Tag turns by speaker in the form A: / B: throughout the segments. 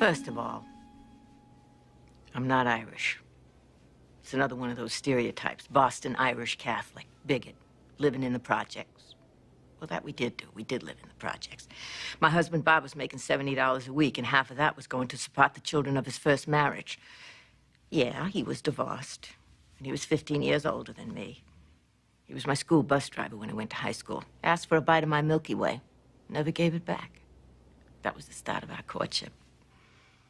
A: First of all, I'm not Irish. It's another one of those stereotypes. Boston Irish Catholic, bigot, living in the projects. Well, that we did do. We did live in the projects. My husband, Bob, was making $70 a week, and half of that was going to support the children of his first marriage. Yeah, he was divorced, and he was 15 years older than me. He was my school bus driver when I went to high school. Asked for a bite of my Milky Way. Never gave it back. That was the start of our courtship.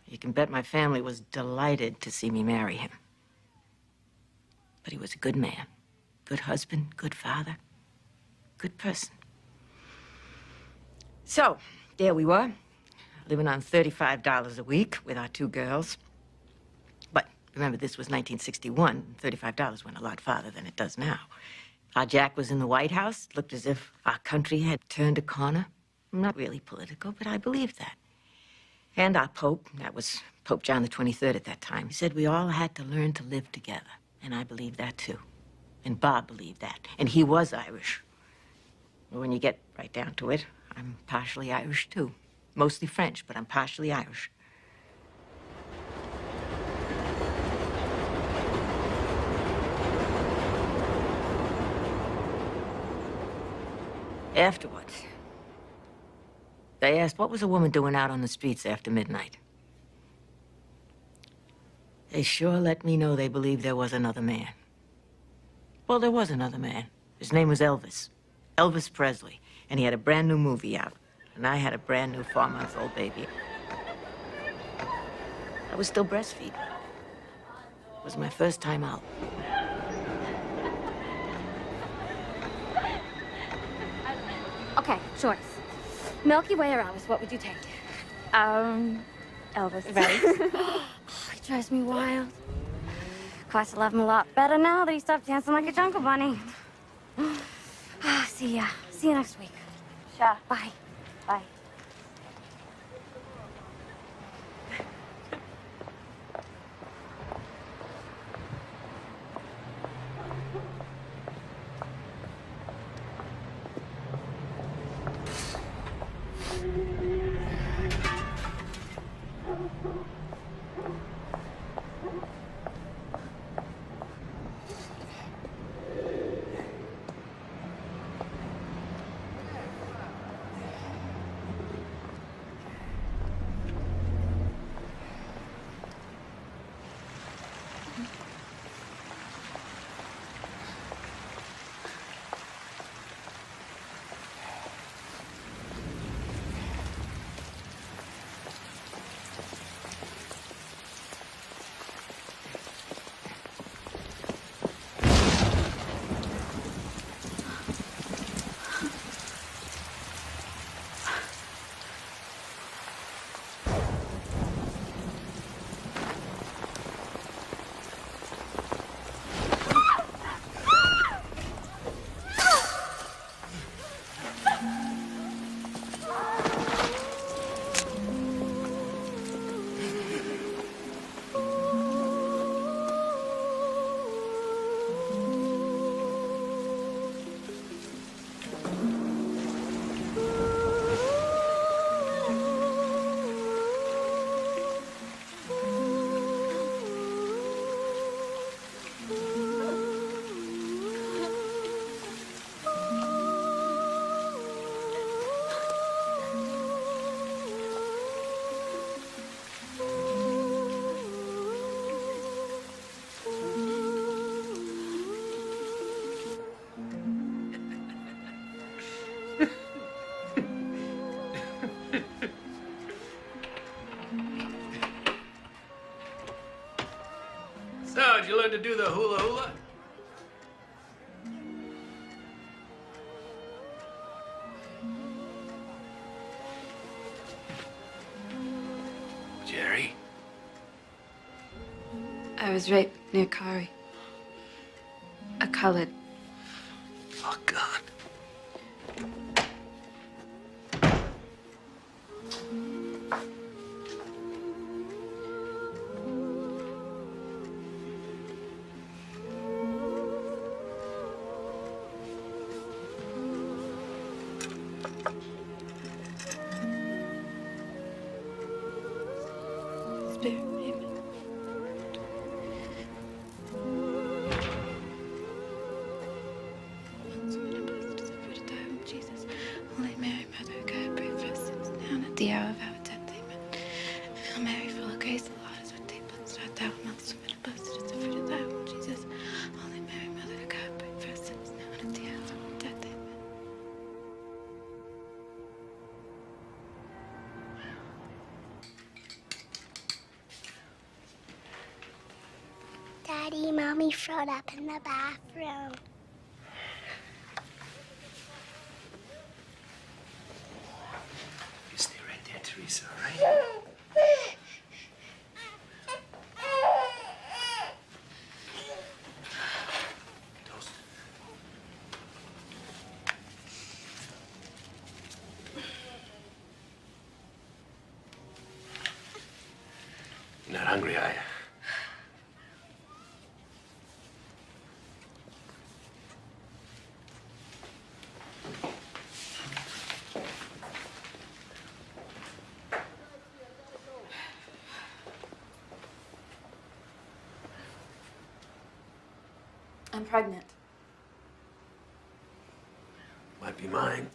A: You can bet my family was delighted to see me marry him. But he was a good man. Good husband, good father, good person. So, there we were, living on $35 a week with our two girls. But remember, this was 1961. $35 went a lot farther than it does now. Our Jack was in the White House. It looked as if our country had turned a corner. I'm not really political, but I believed that. And our Pope, that was Pope John the 23rd at that time, he said we all had to learn to live together. And I believed that, too. And Bob believed that. And he was Irish. Well, when you get right down to it, I'm partially Irish, too. Mostly French, but I'm partially Irish. Afterwards, they asked, what was a woman doing out on the streets after midnight? They sure let me know they believed there was another man. Well, there was another man. His name was Elvis. Elvis Presley. And he had a brand new movie out. And I had a brand new 4-month-old baby. I was still breastfeeding. It was my first time out.
B: Okay, choice. Milky Way or Elvis, what would you take?
C: Elvis.
B: Right. Oh, he drives me wild. Of course, I love him a lot better now that he stopped dancing like a jungle bunny. See ya. See you next week.
C: Sure.
B: Bye. Bye.
D: So, did you learn to do the hula hula? Jerry?
C: I was raped near Kari. A colored.
D: Oh, God.
C: Spirit. Amen. Blessed is the fruit of thy womb, Jesus. Holy Mary, Mother of God, pray for us sinners now and at the hour of our death. Amen. Hail Mary, full of grace, the Lord is with thee. Blessed art thou amongst women, and blessed is the fruit of thy womb, Jesus. Holy Mary, Mother of God, pray for us sinners now and at the hour of our death. Amen.
E: Daddy, Mommy throwed up in the bathroom.
D: You stay right there, Teresa, all right? Toast. You're not hungry, are you?
C: I'm pregnant.
D: Might be mine.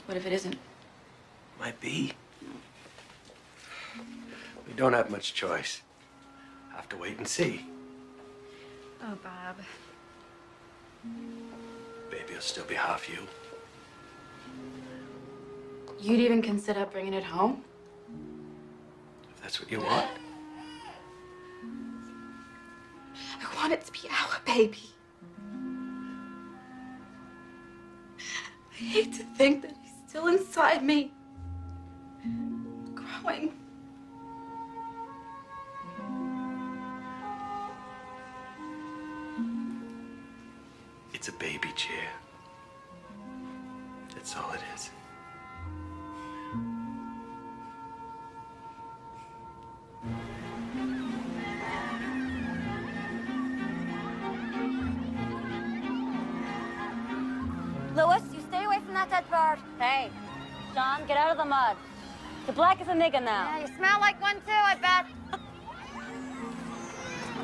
C: What if it isn't?
D: Might be. We don't have much choice. Have to wait and see.
C: Oh, Bob.
D: Baby will still be half you.
C: You'd even consider bringing it home?
D: If that's what you want.
C: I want it to be our baby. I hate to think that he's still inside me, growing.
D: It's a baby chair. That's all it is.
B: Louis, you stay away from that dead bird. Hey, Sean, get out of the mud. You're black as a nigger now. Yeah, you smell like one too, I bet.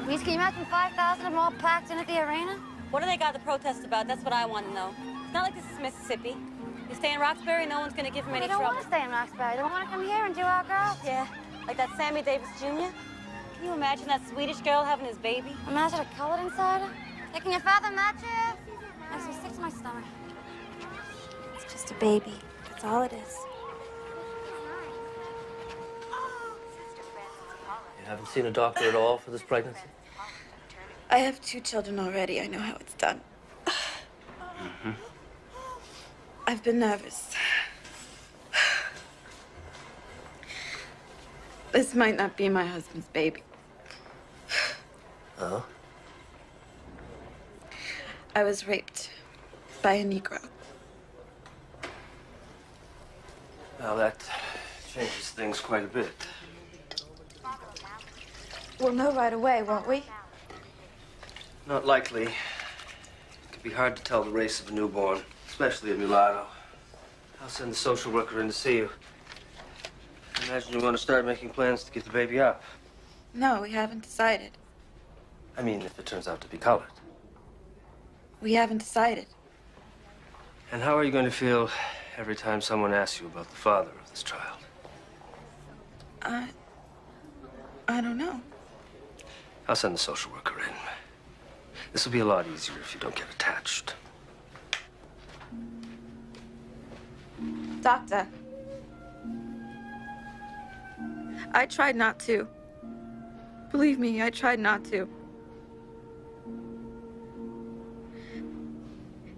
B: Please, can you imagine 5,000 of them all packed in at the arena?
F: What do they got to protest about? That's what I want to know. It's not like this is Mississippi. You stay in Roxbury, no one's going to give him any
B: They don't
F: trouble.
B: want to stay in Roxbury. They want to come here and do our girls.
F: Yeah, like that Sammy Davis Jr. Can you imagine that Swedish girl having his baby?
B: Imagine a colored insider. Hey, can you fathom that, Jeff? Makes me sick to my stomach. It's just a baby. That's all it is.
G: You haven't seen a doctor at all for this pregnancy?
C: I have 2 children already. I know how it's done. I've been nervous. This might not be my husband's baby.
G: Oh?
C: I was raped by a Negro.
G: Well, that changes things quite a bit.
C: We'll know right away, won't we?
G: Not likely. It could be hard to tell the race of a newborn, especially a mulatto. I'll send the social worker in to see you. I imagine you want to start making plans to get the baby up.
C: No, we haven't decided.
G: I mean, if it turns out to be colored.
C: We haven't decided.
G: And how are you going to feel every time someone asks you about the father of this child?
C: I don't know.
G: I'll send the social worker in. This will be a lot easier if you don't get attached.
C: Doctor. I tried not to. Believe me, I tried not to.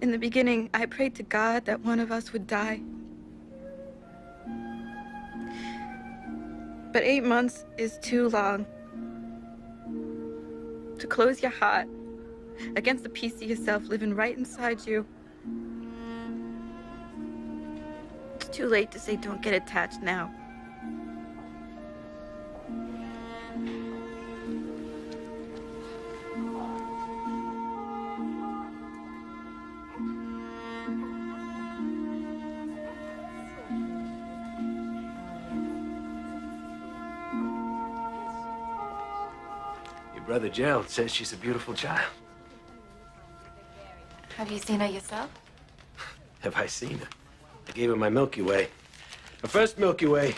C: In the beginning, I prayed to God that one of us would die. But 8 months is too long to close your heart against the piece of yourself living right inside you. It's too late to say don't get attached now.
D: brother Gerald says she's a beautiful child.
C: Have you seen her yourself?
D: Have I seen her? I gave her my Milky Way. My first Milky Way.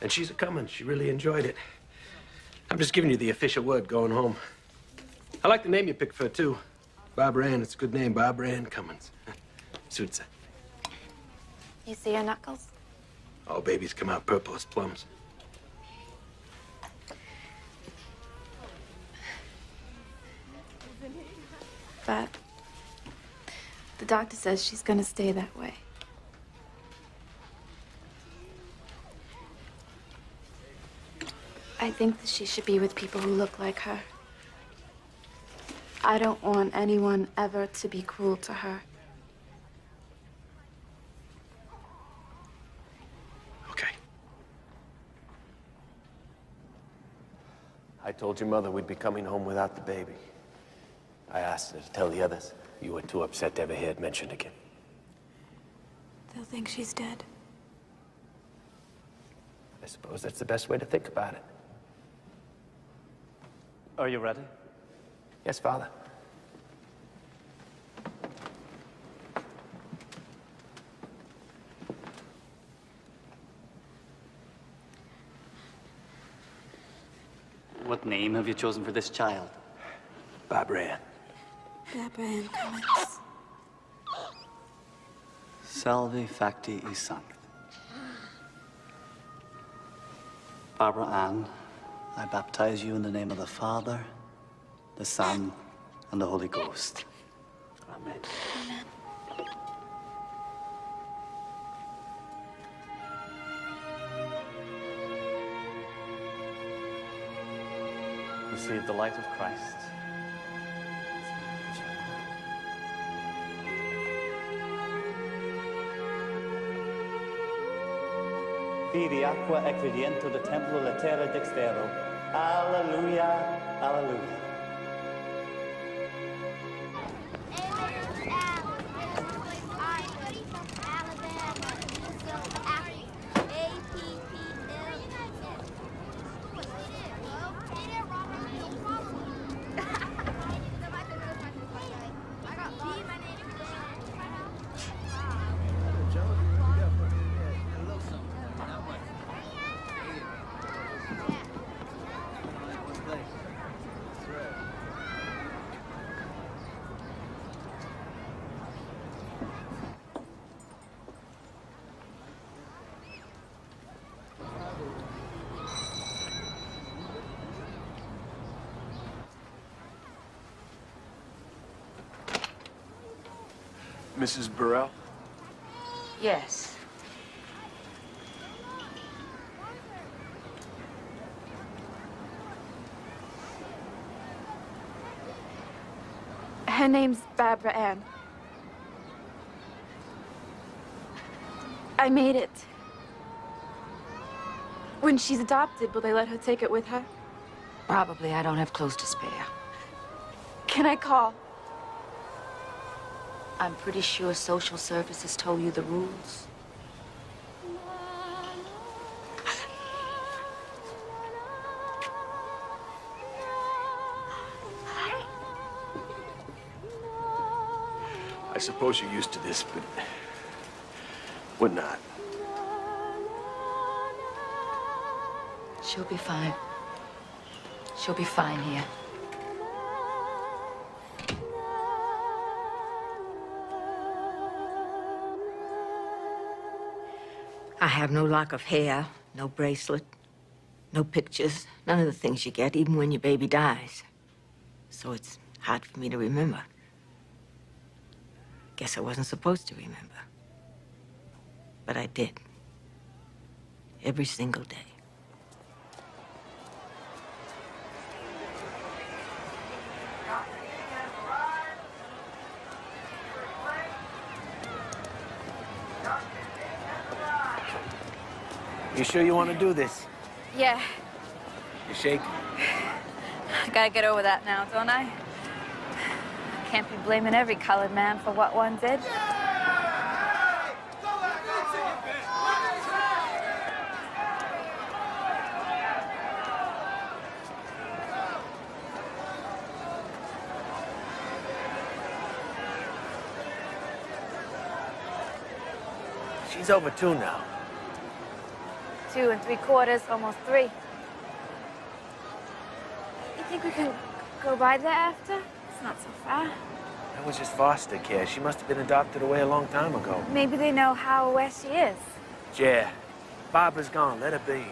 D: And she's a-comin'. She really enjoyed it. I'm just giving you the official word going home. I like the name you picked for her, too. Barbara Ann. It's a good name. Barbara Ann Cummins. Suits her.
C: You see her knuckles?
D: All babies come out purple as plums.
C: But the doctor says she's gonna stay that way. I think that she should be with people who look like her. I don't want anyone ever to be cruel to her.
D: Okay.
H: I told your mother we'd be coming home without the baby. I asked her to tell the others. You were too upset to ever hear it mentioned again.
C: They'll think she's dead.
H: I suppose that's the best way to think about it.
I: Are you ready?
H: Yes, Father.
I: What name have you chosen for this child?
H: Barbara Ann.
C: Barbara Ann Cummins.
I: Salve facti e sanct. Barbara Ann, I baptize you in the name of the Father, the Son, and the Holy Ghost. Amen.
C: Amen.
I: Receive the light of Christ. Vidi aqua equidiento de templo letera dextero. Alleluia, alleluia.
D: Mrs. Burrell?
A: Yes.
C: Her name's Barbara Ann. I made it. When she's adopted, will they let her take it with her?
A: Probably. I don't have clothes to spare.
C: Can I call?
A: I'm pretty sure social services told you the rules.
D: I suppose you're used to this, but we're not.
A: She'll be fine. She'll be fine here. I have no lock of hair, no bracelet, no pictures, none of the things you get, even when your baby dies. So it's hard for me to remember. Guess I wasn't supposed to remember. But I did. Every single day.
D: You sure you want to do this?
C: Yeah.
D: You shaking?
C: I gotta get over that now, don't I? Can't be blaming every colored man for what one did.
H: She's over 2 now.
C: 2 3/4, almost 3. You think we can go by there after? It's not so far.
H: That was just foster care. She must have been adopted away a long time ago.
C: Maybe they know how where she is.
H: Yeah. Barbara's gone. Let her be.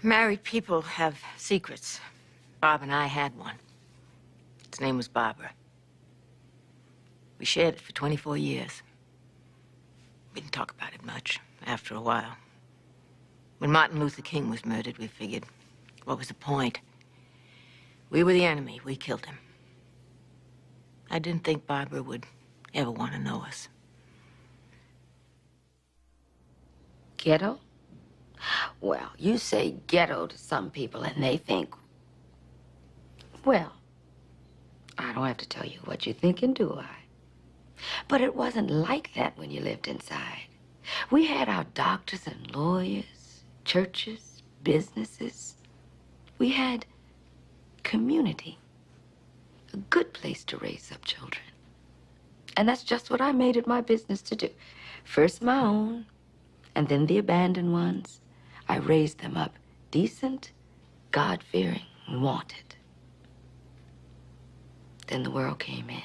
A: Married people have secrets. Bob and I had one. Its name was Barbara. We shared it for 24 years. We didn't talk about it much after a while. When Martin Luther King was murdered, we figured, what was the point? We were the enemy. We killed him. I didn't think Barbara would ever want to know us.
J: Ghetto? Well, you say ghetto to some people and they think, well, I don't have to tell you what you're thinking, do I? But it wasn't like that when you lived inside. We had our doctors and lawyers, churches, businesses. We had community, a good place to raise up children. And that's just what I made it my business to do. First my own, and then the abandoned ones. I raised them up decent, God-fearing, and wanted. Then the world came in.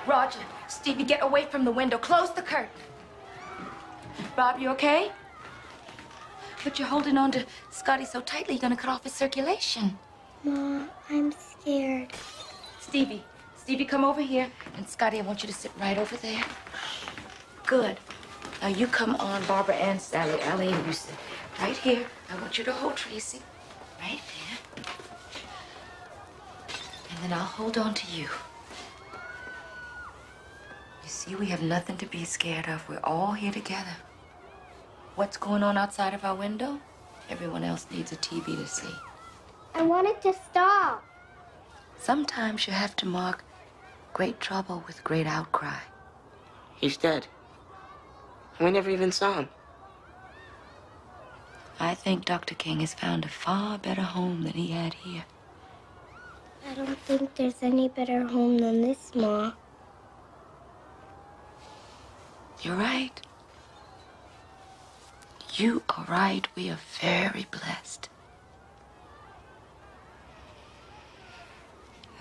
C: Roger, Stevie, get away from the window. Close the curtain. Bob, you okay? But you're holding on to Scotty so tightly, you're gonna cut off his circulation.
E: Ma, I'm scared.
C: Stevie, come over here. And Scotty, I want you to sit right over there. Good. Now you come on Barbara and Sally. Allie, and you sit right here. I want you to hold Tracy. Right there. And then I'll hold on to you. You see, we have nothing to be scared of. We're all here together. What's going on outside of our window? Everyone else needs a TV to see.
E: I want it to stop.
J: Sometimes you have to mark great trouble with great outcry.
K: He's dead. We never even saw him.
J: I think Dr. King has found a far better home than he had here.
E: I don't think there's any better home than this, Ma.
J: You're right. You are right. We are very blessed.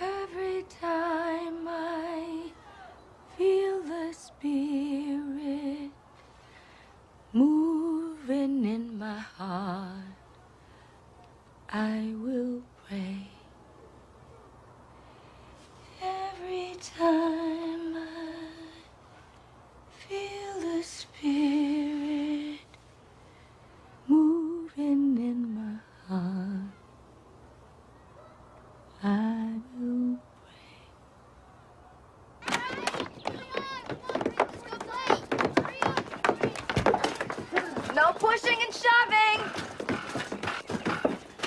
J: Every time I feel the Spirit moving in my heart, I will pray. Every time I feel the Spirit moving in my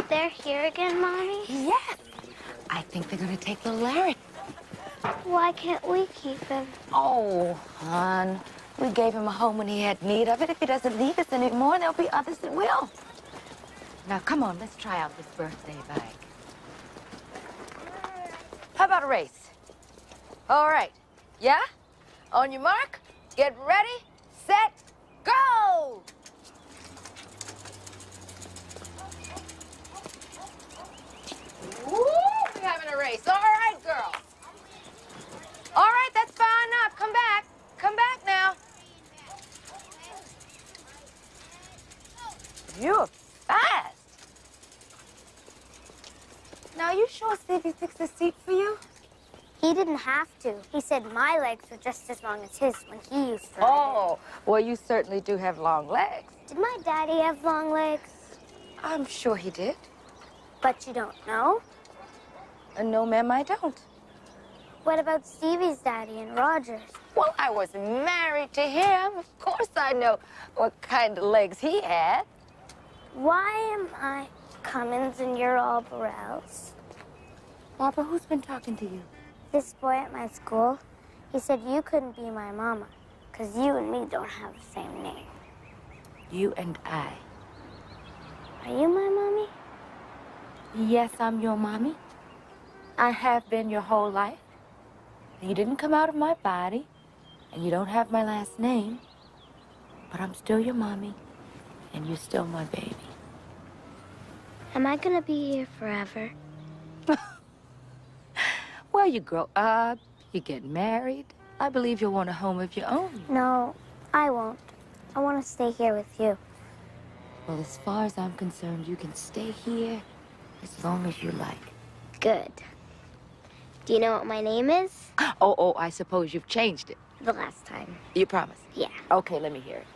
E: they're here again, Mommy?
J: Yes. I think they're gonna take little Larry.
E: Why can't we keep him?
J: Oh, hon. We gave him a home when he had need of it. If he doesn't need us anymore, there'll be others that will. Now, come on, let's try out this birthday bag. How about a race? All right. Yeah? On your mark, get ready, set, go! Woo! We're having a race. All right, girls. All right, that's far enough. Come back. Come back now. You're fast. Now, you sure Stevie fixed the seat for you?
E: He didn't have to. He said my legs were just as long as his when he used to ride
J: Oh, well, you certainly do have long legs.
E: it. Did my daddy have long legs?
J: I'm sure he did.
E: But you don't know?
J: No, ma'am, I don't.
E: What about Stevie's daddy and Roger's?
J: Well, I was married to him. Of course I know what kind of legs he had.
E: Why am I Cummins and you're all Burrells?
J: Barbara, who's been talking to you?
E: This boy at my school, he said you couldn't be my mama because you and me don't have the same name.
J: You and I.
E: Are you my mommy?
J: Yes, I'm your mommy. I have been your whole life. You didn't come out of my body, and you don't have my last name, but I'm still your mommy, and you're still my baby.
E: Am I gonna be here forever?
J: Well, you grow up, you get married. I believe you'll want a home of your own.
E: No, I won't. I want to stay here with you.
J: Well, as far as I'm concerned, you can stay here as long as you like.
E: Good. Do you know what my name is?
J: Oh, I suppose you've changed it.
E: The last time.
J: You promise?
E: Yeah.
J: Okay, let me hear it.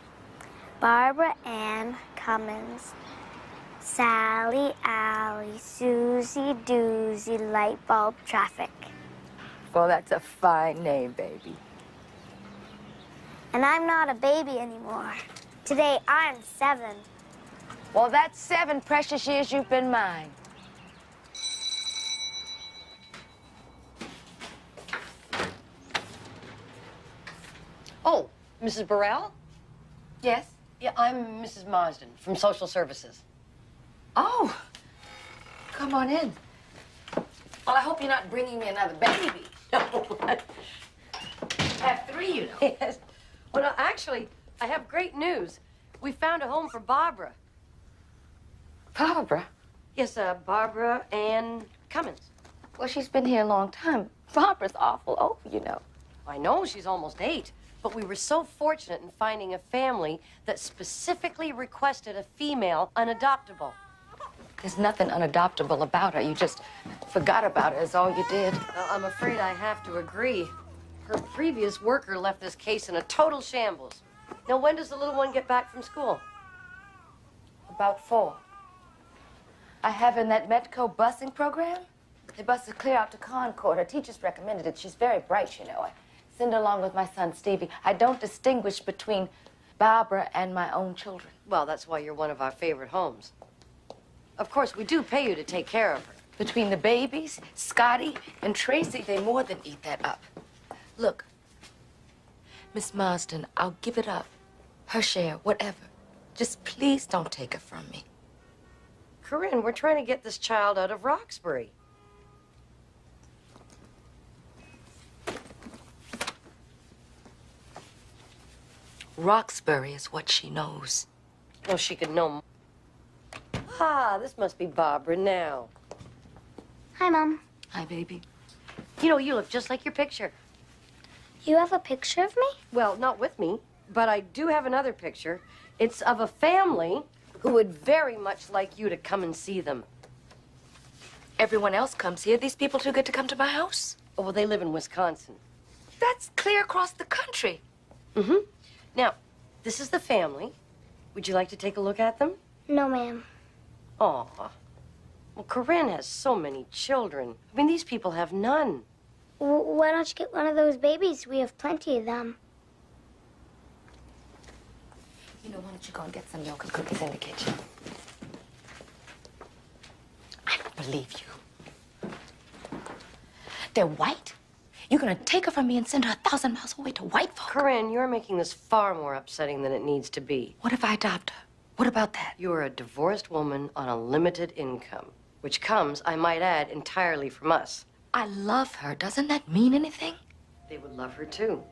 E: Barbara Ann Cummins. Sally, Allie, Susie, Doozy, light bulb, traffic.
J: Well, that's a fine name, baby.
E: And I'm not a baby anymore. Today, I'm 7.
J: Well, that's 7 precious years you've been mine.
L: Oh, Mrs. Burrell?
J: Yes?
L: Yeah, I'm Mrs. Marsden from Social Services.
J: Oh, come on in. Well, I hope you're not bringing me another baby.
L: No.
J: Have 3, you know.
L: Yes. Well, no, actually, I have great news. We found a home for Barbara.
J: Barbara?
L: Yes, Barbara Ann Cummins.
J: Well, she's been here a long time. Barbara's awful old, you know.
L: I know she's almost 8, but we were so fortunate in finding a family that specifically requested a female unadoptable.
J: There's nothing unadoptable about her. You just forgot about her is all you did.
L: I'm afraid I have to agree. Her previous worker left this case in a total shambles. Now, when does the little one get back from school?
J: About 4. I have in that Metco busing program. They bus her clear out to Concord. Her teachers recommended it. She's very bright, you know. I send her along with my son, Stevie. I don't distinguish between Barbara and my own children.
L: Well, that's why you're one of our favorite homes. Of course, we do pay you to take care of her.
J: Between the babies, Scotty, and Tracy, they more than eat that up. Look, Miss Marsden, I'll give it up. Her share, whatever. Just please don't take her from me.
L: Corinne, we're trying to get this child out of Roxbury.
J: Roxbury is what she knows.
L: Oh, she could know more. Ah, this must be Barbara now.
E: Hi, Mom.
J: Hi, baby.
L: You know, you look just like your picture.
E: You have a picture of me?
L: Well, not with me, but I do have another picture. It's of a family who would very much like you to come and see them.
J: Everyone else comes here. These people too good to come to my house?
L: Oh, well, they live in Wisconsin.
J: That's clear across the country.
L: Mm-hmm. Now, this is the family. Would you like to take a look at them?
E: No, ma'am.
L: Aw. Well, Corinne has so many children. I mean, these people have none.
E: Why don't you get one of those babies? We have plenty of them.
J: You know, why don't you go and get some milk and cookies in the kitchen? believe you. They're white? You're gonna take her from me and send her 1,000 miles away to white folk?
L: Corinne, you're making this far more upsetting than it needs to be.
J: What if I adopt her? What about that?
L: You're a divorced woman on a limited income, which comes, I might add, entirely from us.
J: I love her. Doesn't that mean anything?
L: They would love her too.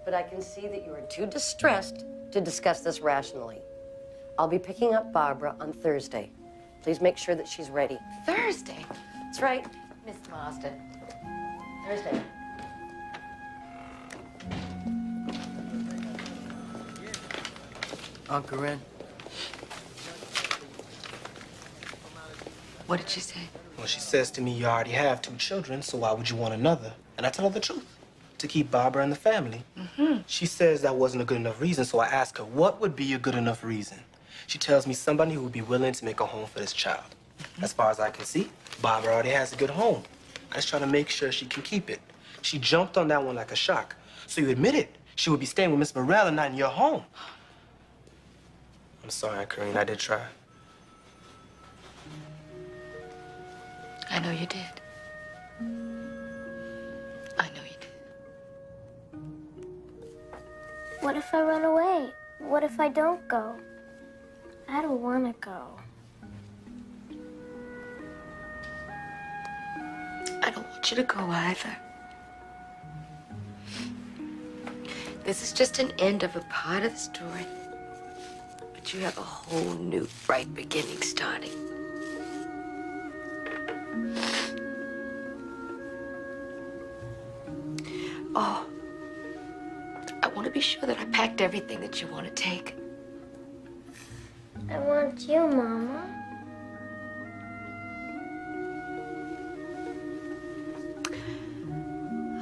L: But I can see that you are too distressed to discuss this rationally. I'll be picking up Barbara on Thursday. Please make sure that she's ready.
J: Thursday?
L: That's right.
J: Miss Marsden.
L: Thursday.
G: Aunt Corinne.
J: What did she say?
M: Well, she says to me, you already have 2 children, so why would you want another? And I tell her the truth, to keep Barbara in the family. She says that wasn't a good enough reason, so I ask her, what would be a good enough reason? She tells me somebody who would be willing to make a home for this child. As far as I can see, Barbara already has a good home. I just try to make sure she can keep it. She jumped on that one like a shark. So you admit it, she would be staying with Miss Morell and not in your home. I'm sorry, Aunt Corinne, I did try.
J: I know you did. I know you did.
E: What if I run away? What if I don't go? I don't want to go.
J: I don't want you to go either. This is just an end of a part of the story. But you have a whole new, bright beginning starting. Oh, I want to be sure that I packed everything that you want to take.
E: I want you, Mama.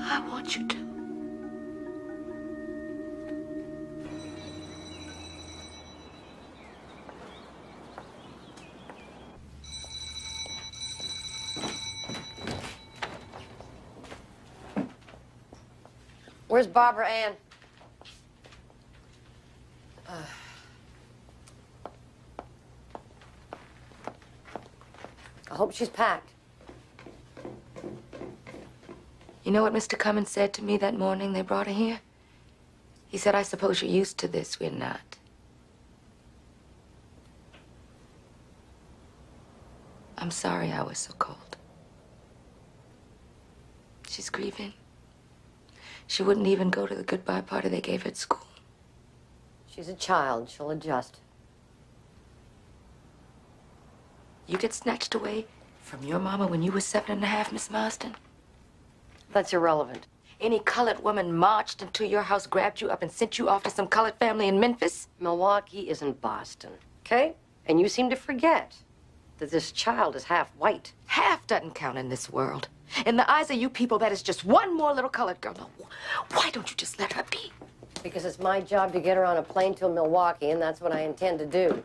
J: I want you to.
L: Where's Barbara Ann? I hope she's packed.
J: You know what Mr. Cummins said to me that morning they brought her here? He said, I suppose you're used to this. We're not. I'm sorry I was so cold. She's grieving. She wouldn't even go to the goodbye party they gave her at school.
L: She's a child. She'll adjust.
J: You get snatched away from your mama when you were 7½, Miss Marsden?
L: That's irrelevant.
J: Any colored woman marched into your house, grabbed you up, and sent you off to some colored family in Memphis?
L: Milwaukee isn't Boston, okay? And you seem to forget that this child is half white.
J: Half doesn't count in this world. In the eyes of you people, that is just one more little colored girl. No, why don't you just let her be?
L: Because it's my job to get her on a plane to Milwaukee, and that's what I intend to do.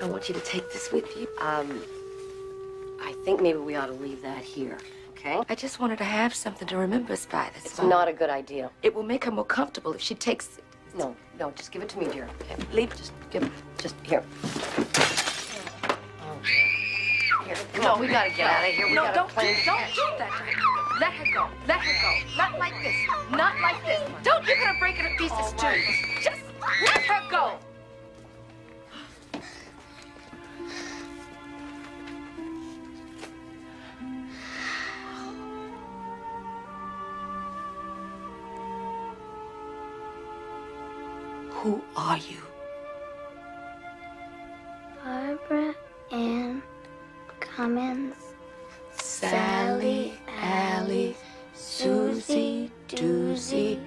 J: I want you to take this with you.
L: I think maybe we ought to leave that here, okay?
J: I just wanted to have something to remember us by this
L: It's not a good idea.
J: It will make her more comfortable if she takes it.
L: No, just give it to me, dear.
J: Okay, leave.
L: Just give it. Just here. Here, come on, we gotta get out of here. We
J: No,
L: gotta
J: don't
L: plan.
J: do that. Let her go. Let her go. Not like this. Not like this. Don't give her a break into pieces, too. Just let her go. Who are you?
E: Barbara Ann Cummins.
J: Sally, Allie, Susie, Doozy,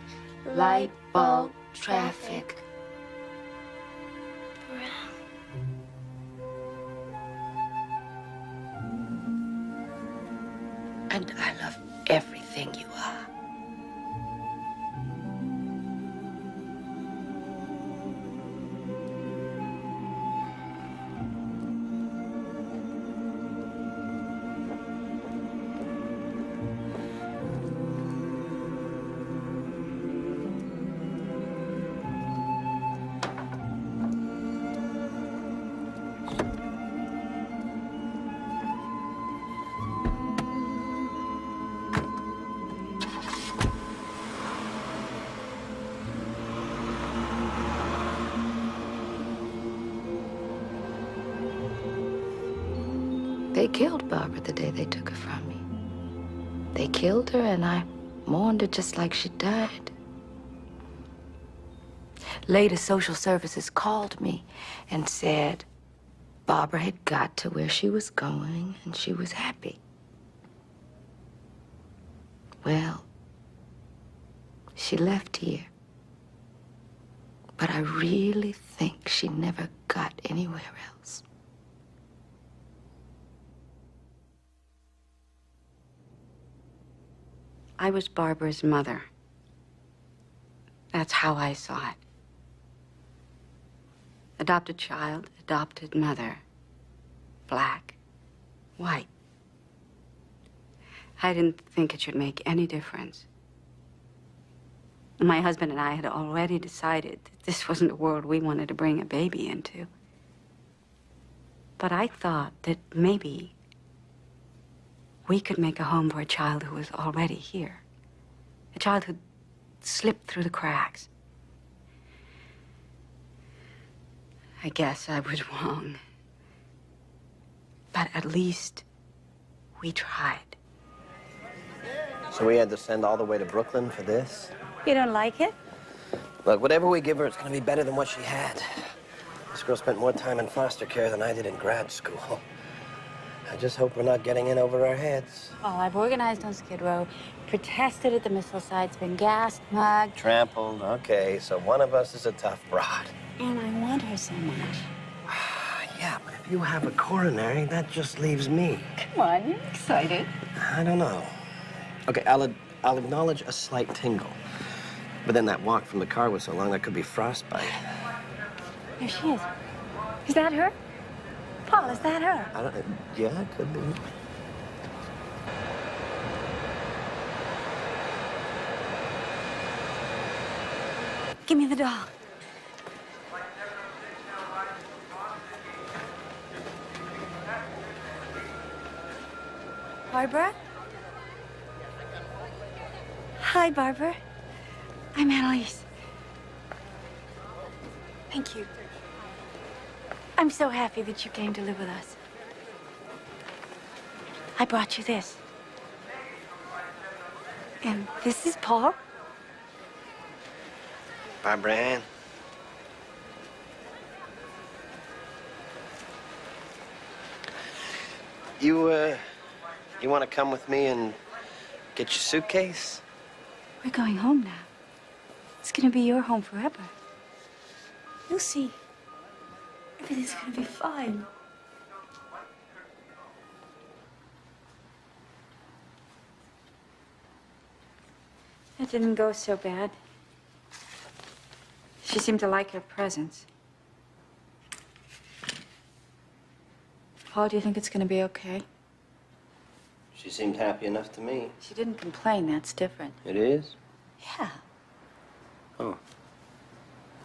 J: light bulb, traffic. And I love everything you are. They killed Barbara the day they took her from me. They killed her, and I mourned her just like she died. Later, social services called me and said Barbara had got to where she was going, and she was happy. Well, she left here. But I really think she never got anywhere else.
C: I was Barbara's mother. That's how I saw it. Adopted child, adopted mother. Black, white. I didn't think it should make any difference. My husband and I had already decided that this wasn't a world we wanted to bring a baby into. But I thought that maybe we could make a home for a child who was already here. A child who'd slipped through the cracks. I guess I was wrong. But at least we tried.
H: So we had to send all the way to Brooklyn for this?
F: You don't like it?
H: Look, whatever we give her, it's gonna be better than what she had. This girl spent more time in foster care than I did in grad school. I just hope we're not getting in over our heads.
F: Oh, I've organized on Skid Row, protested at the missile sites, been gassed, mugged.
H: Trampled, okay, so one of us is a tough broad.
F: And I want her so much.
H: Yeah, but if you have a coronary, that just leaves me.
F: Come on, you're excited.
H: I don't know. Okay, I'll acknowledge a slight tingle. But then that walk from the car was so long, that could be frostbite.
F: There she is. Is that her? Paul, is that her?
H: I don't, yeah, it could be.
F: Give me the doll. Barbara? Hi, Barbara. I'm Annalise. Thank you. I'm so happy that you came to live with us. I brought you this. And this is Paul.
H: Barbara Ann. You want to come with me and get your suitcase?
F: We're going home now. It's gonna be your home forever. You'll see. Everything's gonna be fine. That didn't go so bad. She seemed to like your presence. Paul, do you think it's gonna be okay?
H: She seemed happy enough to me.
F: She didn't complain, that's different.
H: It is?
F: Yeah,
H: Oh.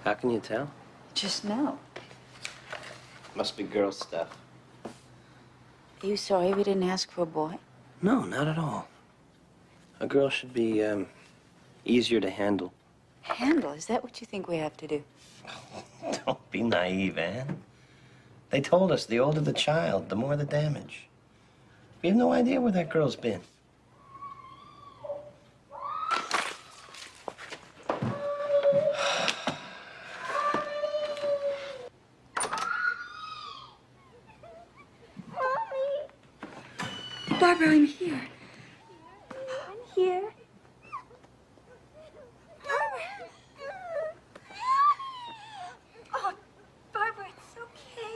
H: How can you tell?
F: just know.
H: Must be girl stuff.
F: Are you sorry we didn't ask for a boy?
H: No, not at all. A girl should be, easier to handle.
F: Handle? Is that what you think we have to do?
H: Don't be naive, Anne. They told us the older the child, the more the damage. We have no idea where that girl's been.
F: Barbara, I'm here. I'm here. Barbara. Oh, Barbara, it's okay.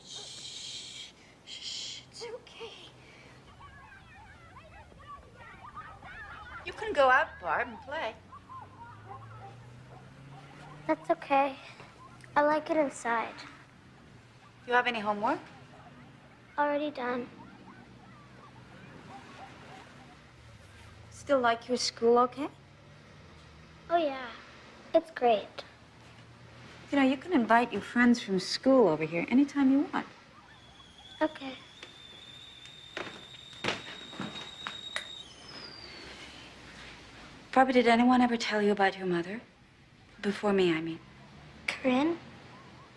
F: Shh. Shh. It's okay. You can go out, Barb, and play.
E: That's okay. I like it inside.
F: You have any homework?
E: Already done.
F: Still like your school okay?
E: Oh, yeah. It's great.
F: You know, you can invite your friends from school over here anytime you want.
E: Okay.
F: Barbara, did anyone ever tell you about your mother? Before me, I mean.
E: Corinne?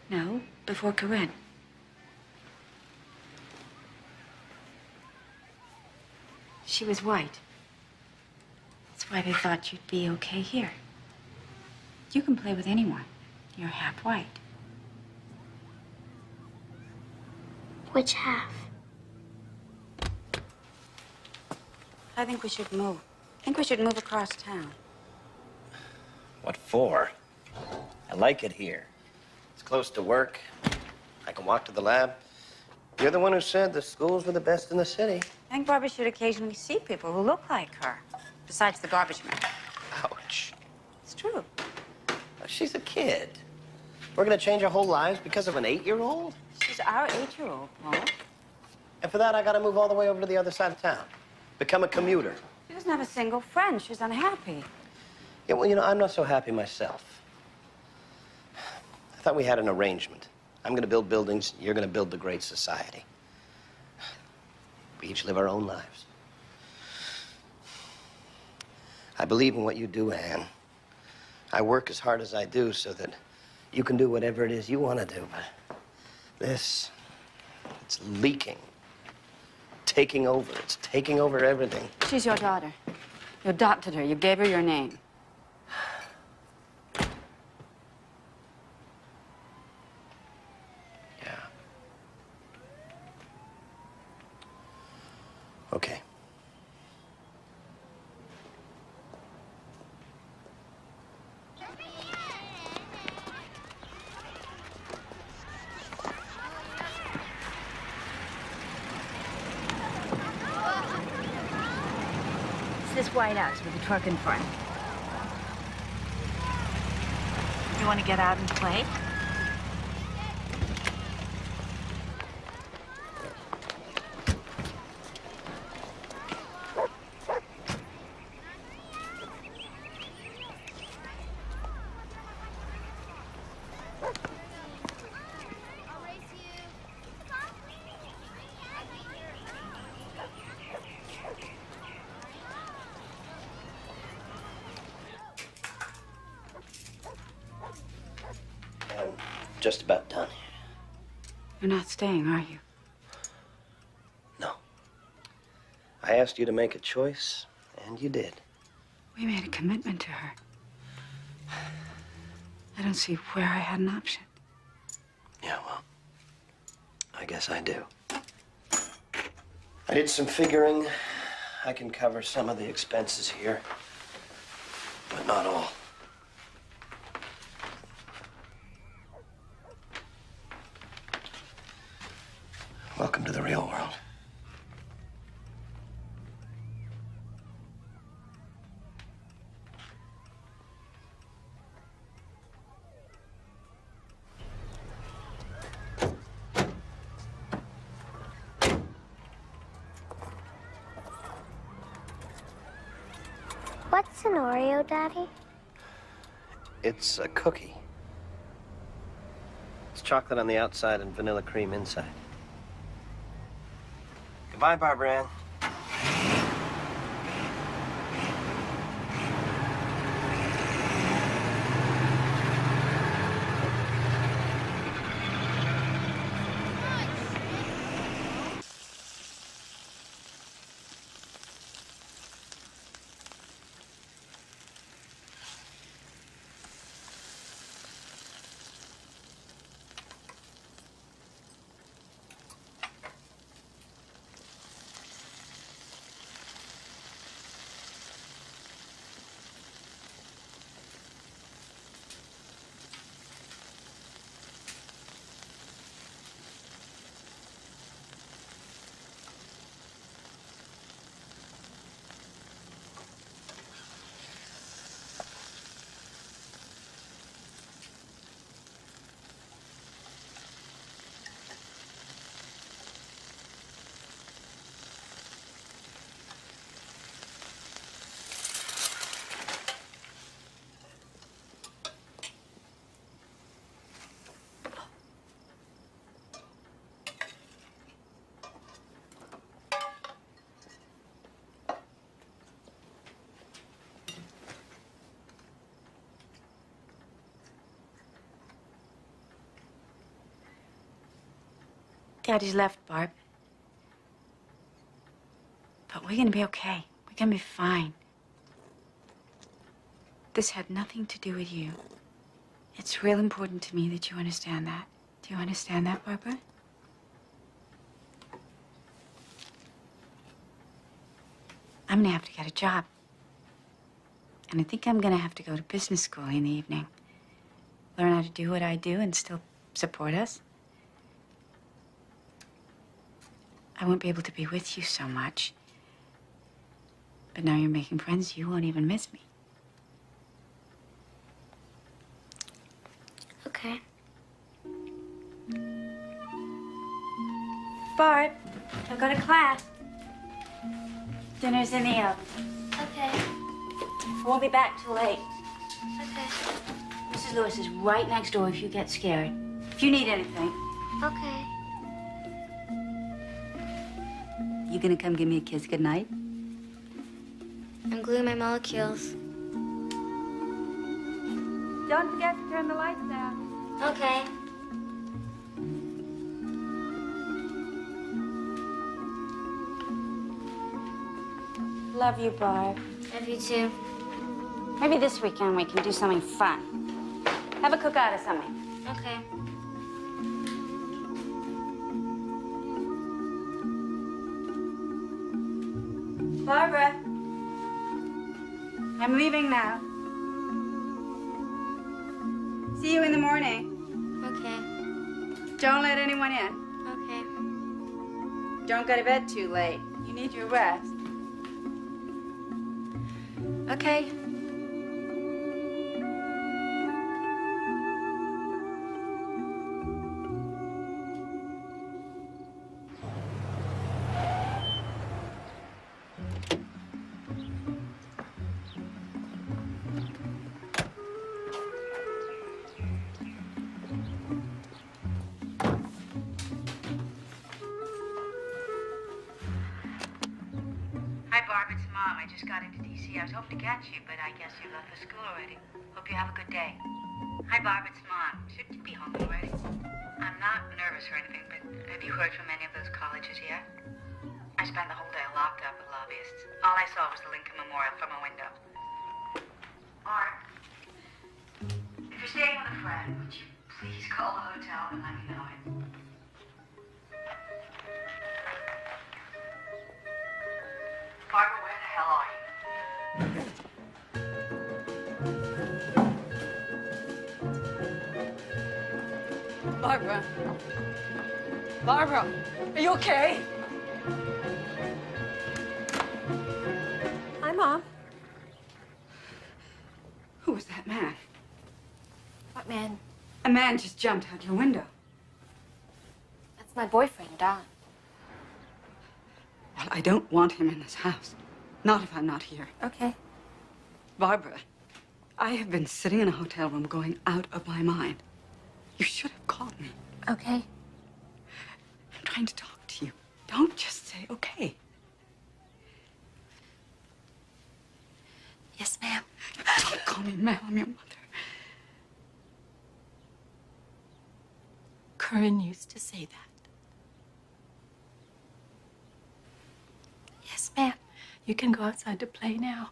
F: No, before Corinne. she was white. That's why they thought you'd be okay here. You can play with anyone. You're half white.
E: Which half?
F: I think we should move. I think we should move across town.
H: What for? I like it here. It's close to work. I can walk to the lab. You're the one who said the schools were the best in the city.
F: I think Barbara should occasionally see people who look like her, besides the garbage man.
H: Ouch.
F: It's true.
H: She's a kid. We're gonna change our whole lives because of an 8-year-old?
F: She's our 8-year-old, Paul.
H: And for that, I gotta move all the way over to the other side of town. Become a commuter.
F: She doesn't have a single friend. She's unhappy.
H: Yeah, well, you know, I'm not so happy myself. I thought we had an arrangement. I'm gonna build buildings, you're gonna build the great society. We each live our own lives. I believe in what you do, Anne. I work as hard as I do so that you can do whatever it is you want to do, but this, it's leaking. Taking over. It's taking over everything.
F: She's your daughter. You adopted her. You gave her your name.
H: Yeah. Okay.
F: It's this white house with the truck in front. You want to get out and play?
H: I'm just about done.
F: You're not staying, are you?
H: No. I asked you to make a choice, and you did.
F: We made a commitment to her. I don't see where I had an option.
H: Yeah, well, I guess I do. I did some figuring. I can cover some of the expenses here, but not all. Welcome to the real world.
E: What's an Oreo, Daddy?
H: It's a cookie. It's chocolate on the outside and vanilla cream inside. Goodbye, Barbara Ann.
F: Daddy's left, Barb. But we're gonna be okay. We're gonna be fine. This had nothing to do with you. It's real important to me that you understand that. Do you understand that, Barbara? I'm gonna have to get a job. And I think I'm gonna have to go to business school in the evening. Learn how to do what I do and still support us. I won't be able to be with you so much. But now you're making friends, you won't even miss me.
E: Okay.
F: Barb, I'll go to class. Dinner's in the oven.
E: Okay.
F: I won't be back till late.
E: Okay.
F: Mrs. Lewis is right next door if you get scared. If you need anything.
E: Okay.
F: You gonna come give me a kiss goodnight?
E: I'm gluing my molecules.
F: Don't forget to turn the lights down.
E: Okay.
F: Love you, Barb.
E: Love you too.
F: Maybe this weekend we can do something fun. Have a cookout or something.
E: Okay.
F: Barbara, I'm leaving now. See you in the morning.
E: Okay.
F: Don't let anyone in.
E: Okay.
F: Don't go to bed too late. You need your rest. Okay. Hi, Barb. It's Mom. I just got into D.C. I was hoping to catch you, but I guess you left for school already. Hope you have a good day. Hi, Barb. It's Mom. Shouldn't you be home already? I'm not nervous or anything, but have you heard from any of those colleges yet? I spent the whole day locked up with lobbyists. All I saw was the Lincoln Memorial from a window. Barb, if you're staying with a friend, would you please call the hotel and let me know it? Barbara, where the hell are you?
N: Barbara. Barbara, are you okay? Hi, Mom.
F: Who was that man?
N: What man?
F: A man just jumped out your window.
N: That's my boyfriend, Don.
F: Well, I don't want him in this house. Not if I'm not here.
N: Okay.
F: Barbara, I have been sitting in a hotel room going out of my mind. You should have called me.
N: Okay.
F: I'm trying to talk to you. Don't just say okay.
N: Yes, ma'am.
F: Don't call me ma'am. I'm your mother.
N: Curran used to say that. Yes, ma'am. You can go outside to play now.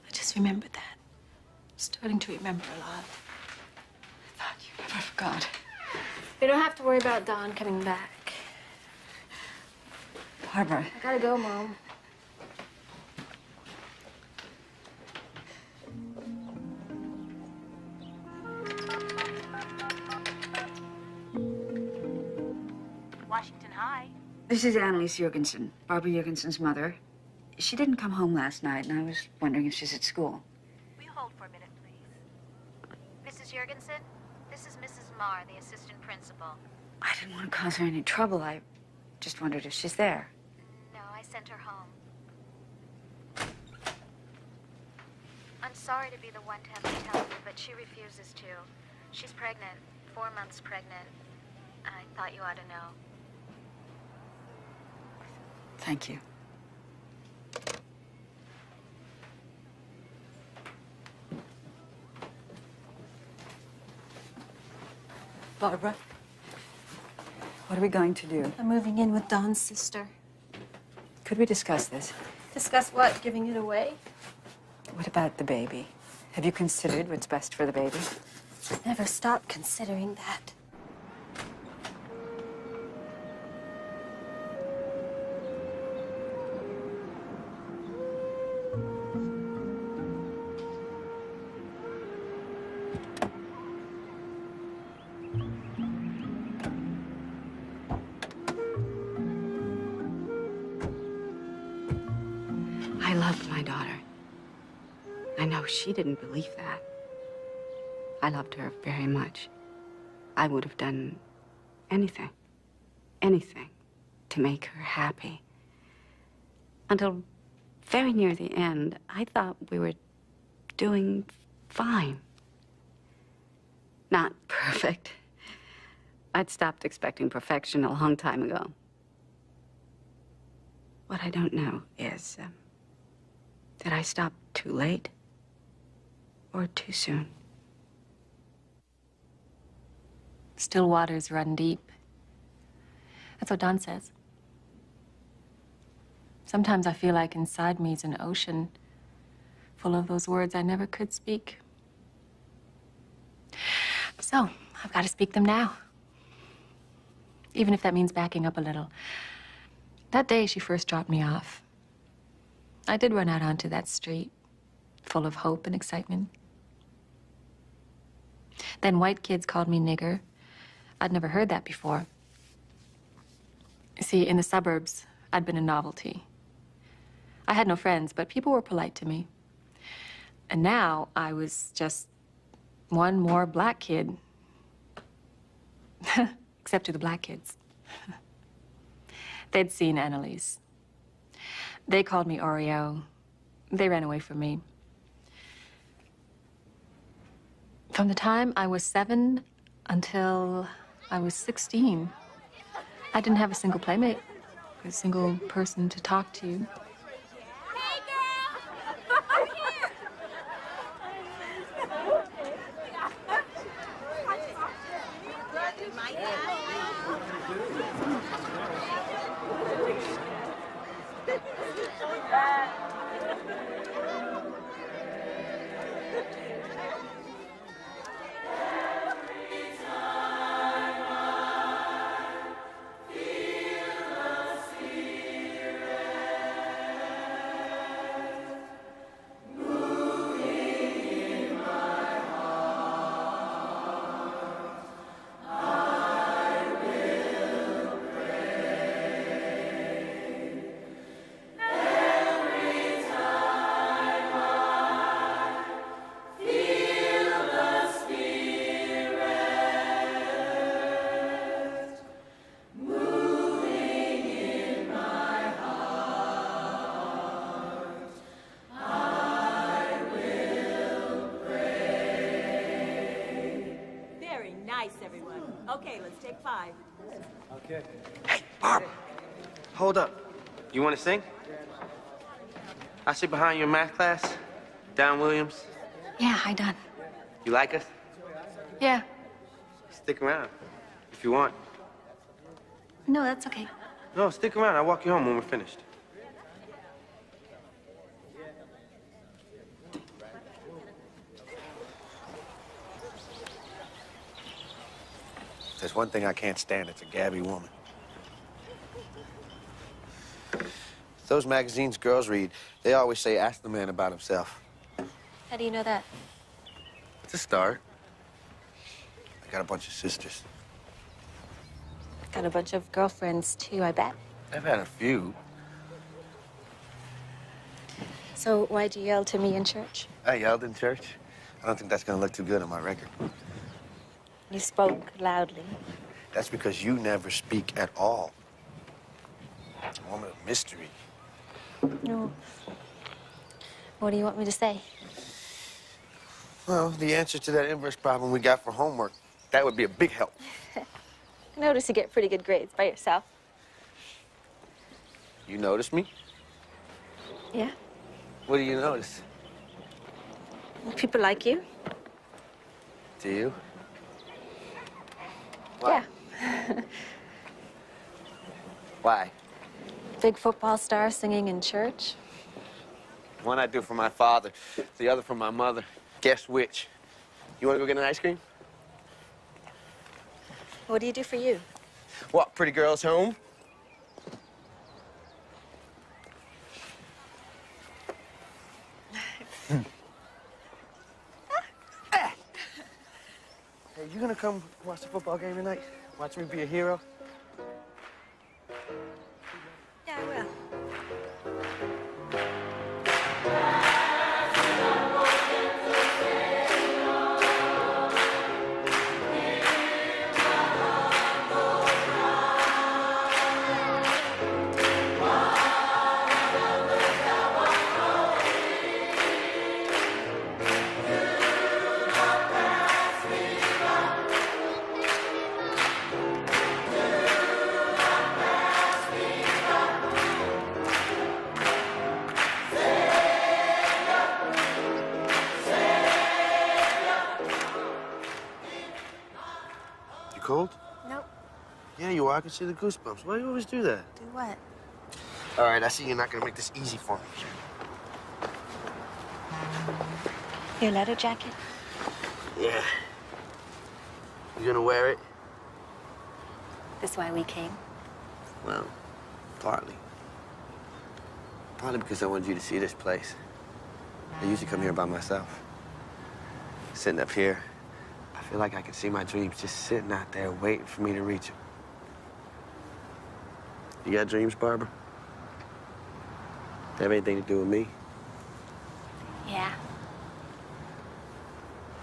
N: I just remembered that. I'm starting to remember a lot.
F: I thought you never forgot.
N: You don't have to worry about Don coming back.
F: Barbara.
N: I gotta go, Mom.
F: Washington High. This is Annalise Jurgensen, Barbara Jurgensen's mother. She didn't come home last night, and I was wondering if she's at school.
O: Will you hold for a minute, please? Mrs. Jurgensen, this is Mrs. Marr, the assistant principal.
F: I didn't want to cause her any trouble. I just wondered if she's there.
O: No, I sent her home. I'm sorry to be the one to have to tell you, but she refuses to. She's pregnant, 4 months pregnant. I thought you ought to know.
F: Thank you.
N: Barbara,
P: What are we going to do?
N: I'm moving in with Don's sister.
P: Could we discuss this?
N: Discuss what? Giving it away?
P: What about the baby? Have you considered what's best for the baby?
N: Never stop considering that.
C: I loved my daughter. I know she didn't believe that. I loved her very much. I would have done anything, anything to make her happy. Until very near the end, I thought we were doing fine. Not perfect. I'd stopped expecting perfection a long time ago. What I don't know is, did I stop too late or too soon?
N: Still waters run deep. That's what Don says. Sometimes I feel like inside me is an ocean full of those words I never could speak. So, I've got to speak them now. Even if that means backing up a little. That day she first dropped me off, I did run out onto that street, full of hope and excitement. Then white kids called me nigger. I'd never heard that before. See, in the suburbs, I'd been a novelty. I had no friends, but people were polite to me. And now I was just one more black kid. Except to the black kids. They'd seen Annalise. They called me Oreo. They ran away from me. From the time I was 7 until I was 16, I didn't have a single playmate, a single person to talk to.
Q: Okay, let's take 5.
G: Okay. Hey, Barb. Hold up. You want to sing? I sit behind you in math class. Don Williams.
N: Yeah, hi, Don.
G: You like us?
N: Yeah.
G: Stick around if you want.
N: No, that's okay.
G: No, stick around. I'll walk you home when we're finished.
D: There's one thing I can't stand. It's a gabby woman. Those magazines girls read, they always say, ask the man about himself.
N: How do you know that?
D: It's a start. I got a bunch of sisters.
N: Got a bunch of girlfriends, too, I bet.
D: I've had a few.
N: So why'd you yell to me in church?
D: I yelled in church. I don't think that's gonna look too good on my record.
N: You spoke loudly.
D: That's because you never speak at all. A woman of mystery.
N: No. What do you want me to say?
D: Well, the answer to that inverse problem we got for homework, that would be a big help.
N: I notice you get pretty good grades by yourself.
D: You notice me?
N: Yeah.
D: What do you notice?
N: People like you.
D: Do you?
N: Yeah.
R: Why?
N: Big football star singing in church?
R: One I do for my father, the other for my mother. Guess which? You want to go get an ice cream?
N: What do you do for you?
R: What, pretty girls home? Hey, you gonna come watch the football game tonight? Watch me be a hero?
N: Yeah, I will.
R: Cold?
E: Nope.
R: Yeah, you are. I can see the goosebumps. Why do you always do that?
E: Do what?
R: All right, I see you're not gonna make this easy for me.
N: Your leather jacket?
R: Yeah. You gonna wear it?
N: This why we came?
R: Well, partly. Partly because I wanted you to see this place. I usually come here by myself. Sitting up here, I feel like I can see my dreams just sitting out there waiting for me to reach them. You got dreams, Barbara? Have anything to do with me?
N: Yeah.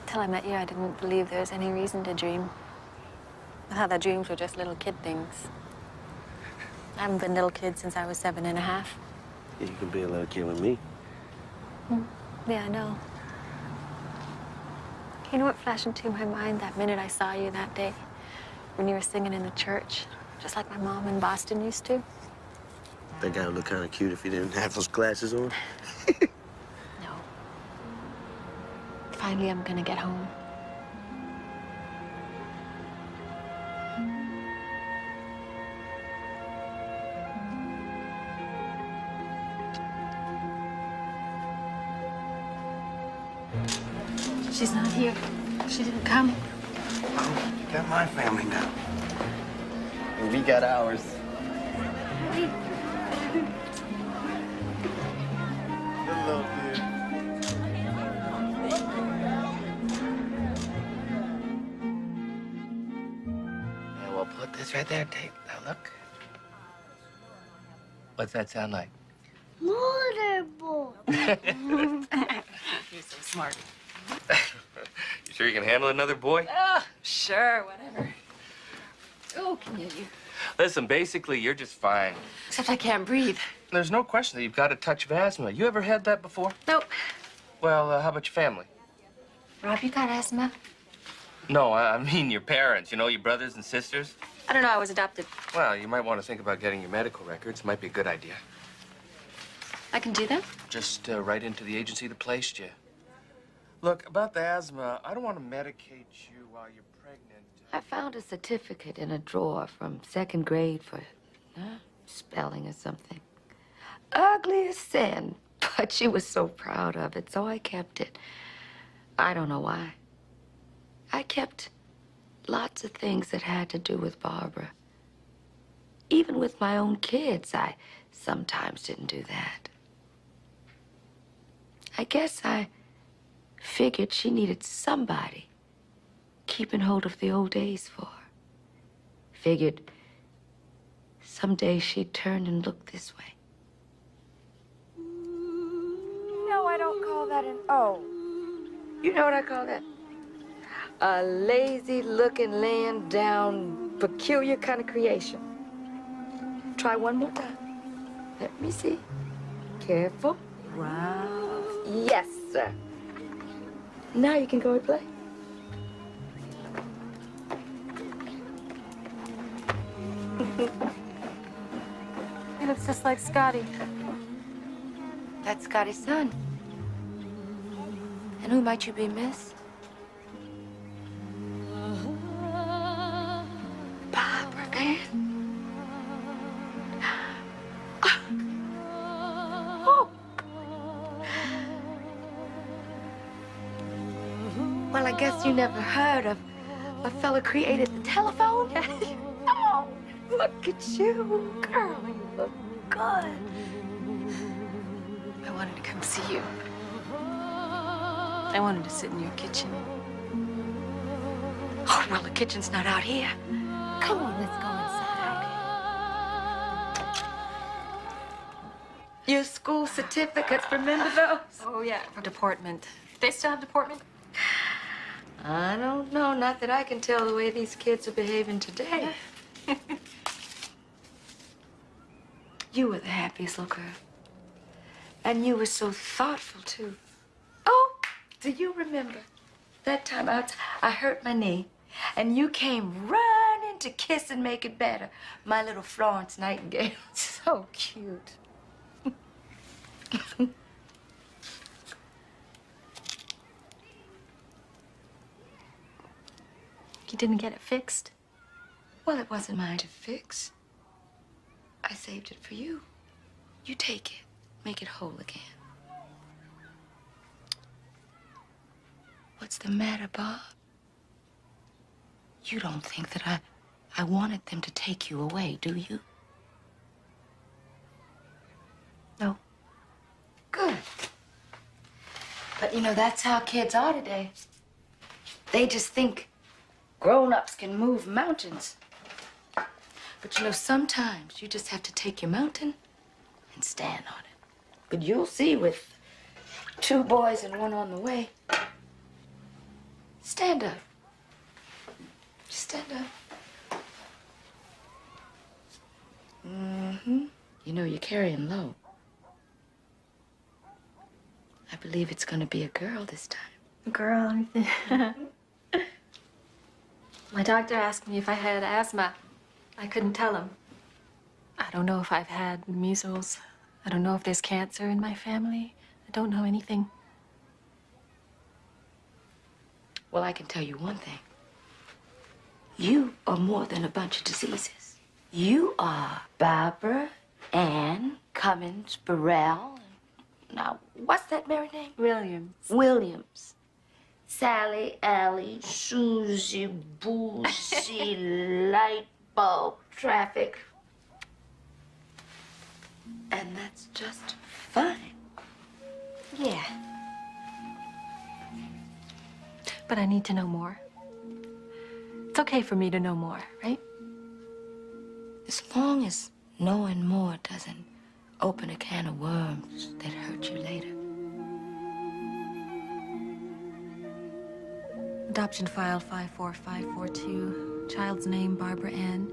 N: Till I met you, I didn't believe there was any reason to dream. I thought that dreams were just little kid things. I haven't been a little kid since I was 7 1/2.
R: You can be a little kid with me.
N: Yeah, I know. You know what flashed into my mind that minute I saw you that day? When you were singing in the church, just like my mom in Boston used to?
R: That guy would look kind of cute if he didn't have those glasses on.
N: No. Finally, I'm gonna get home. She's not here. She didn't come.
R: Oh, you got my family now. And we got ours. Hello, dear.
H: And we'll put this right there, tape. Now look. What's that sound like?
E: Motorboat.
N: You're so smart.
G: You sure you can handle another boy?
N: Oh, sure, whatever. Oh, can you?
G: Listen, basically, you're just fine.
N: Except I can't breathe.
G: There's no question that you've got a touch of asthma. You ever had that before?
N: Nope.
G: Well, how about your family?
N: Rob, you got asthma?
G: No, I mean your parents, you know, your brothers and sisters.
N: I don't know, I was adopted.
G: Well, you might want to think about getting your medical records. Might be a good idea.
N: I can do that?
G: Just write into the agency that placed you. Look, about the asthma, I don't want to medicate you while you're pregnant.
J: I found a certificate in a drawer from 2nd grade for spelling or something. Ugly as sin, but she was so proud of it, so I kept it. I don't know why. I kept lots of things that had to do with Barbara. Even with my own kids, I sometimes didn't do that. I guess I figured she needed somebody keeping hold of the old days for her. Figured someday she'd turn and look this way.
E: No, I don't call that an O.
J: You know what I call that? A lazy-looking, laying down, peculiar kind of creation. Try one more time. Let me see. Careful. Rough. Yes, sir. Now you can go and play.
N: He looks just like Scotty.
J: That's Scotty's son. And who might you be, miss? Barbara Ann. Well, I guess you never heard of a fella created the telephone? Oh, look at you, girl. You look good.
N: I wanted to come see you. I wanted to sit in your kitchen.
J: Oh, well, the kitchen's not out here. Come on, let's go inside. Your school certificates, remember those?
N: Oh, yeah, for deportment. They still have deportment?
J: I don't know. Not that I can tell the way these kids are behaving today. You were the happiest little girl. And you were so thoughtful, too. Oh, do you remember that time I hurt my knee, and you came running to kiss and make it better? My little Florence Nightingale. So cute.
N: You didn't get it fixed?
J: Well, it wasn't mine to fix. I saved it for you. You take it. Make it whole again. What's the matter, Bob? You don't think that I wanted them to take you away, do you? No. Good. But, you know, that's how kids are today. They just think grown-ups can move mountains. But, you know, sometimes you just have to take your mountain and stand on it. But you'll see with 2 boys and 1 on the way. Stand up. Stand up. Mm-hmm. You know, you're carrying low. I believe it's gonna be a girl this time.
N: A girl? My doctor asked me if I had asthma. I couldn't tell him. I don't know if I've had measles. I don't know if there's cancer in my family. I don't know anything.
J: Well, I can tell you one thing. You are more than a bunch of diseases. You are Barbara Ann Cummins Burrell. Now, what's that married name?
N: Williams.
J: Williams. Sally, Allie, Susie, Boozy, light bulb, traffic. And that's just fine.
N: Yeah. But I need to know more. It's okay for me to know more, right?
J: As long as knowing more doesn't open a can of worms that hurt you later.
N: Adoption file 54542. Child's name, Barbara Ann.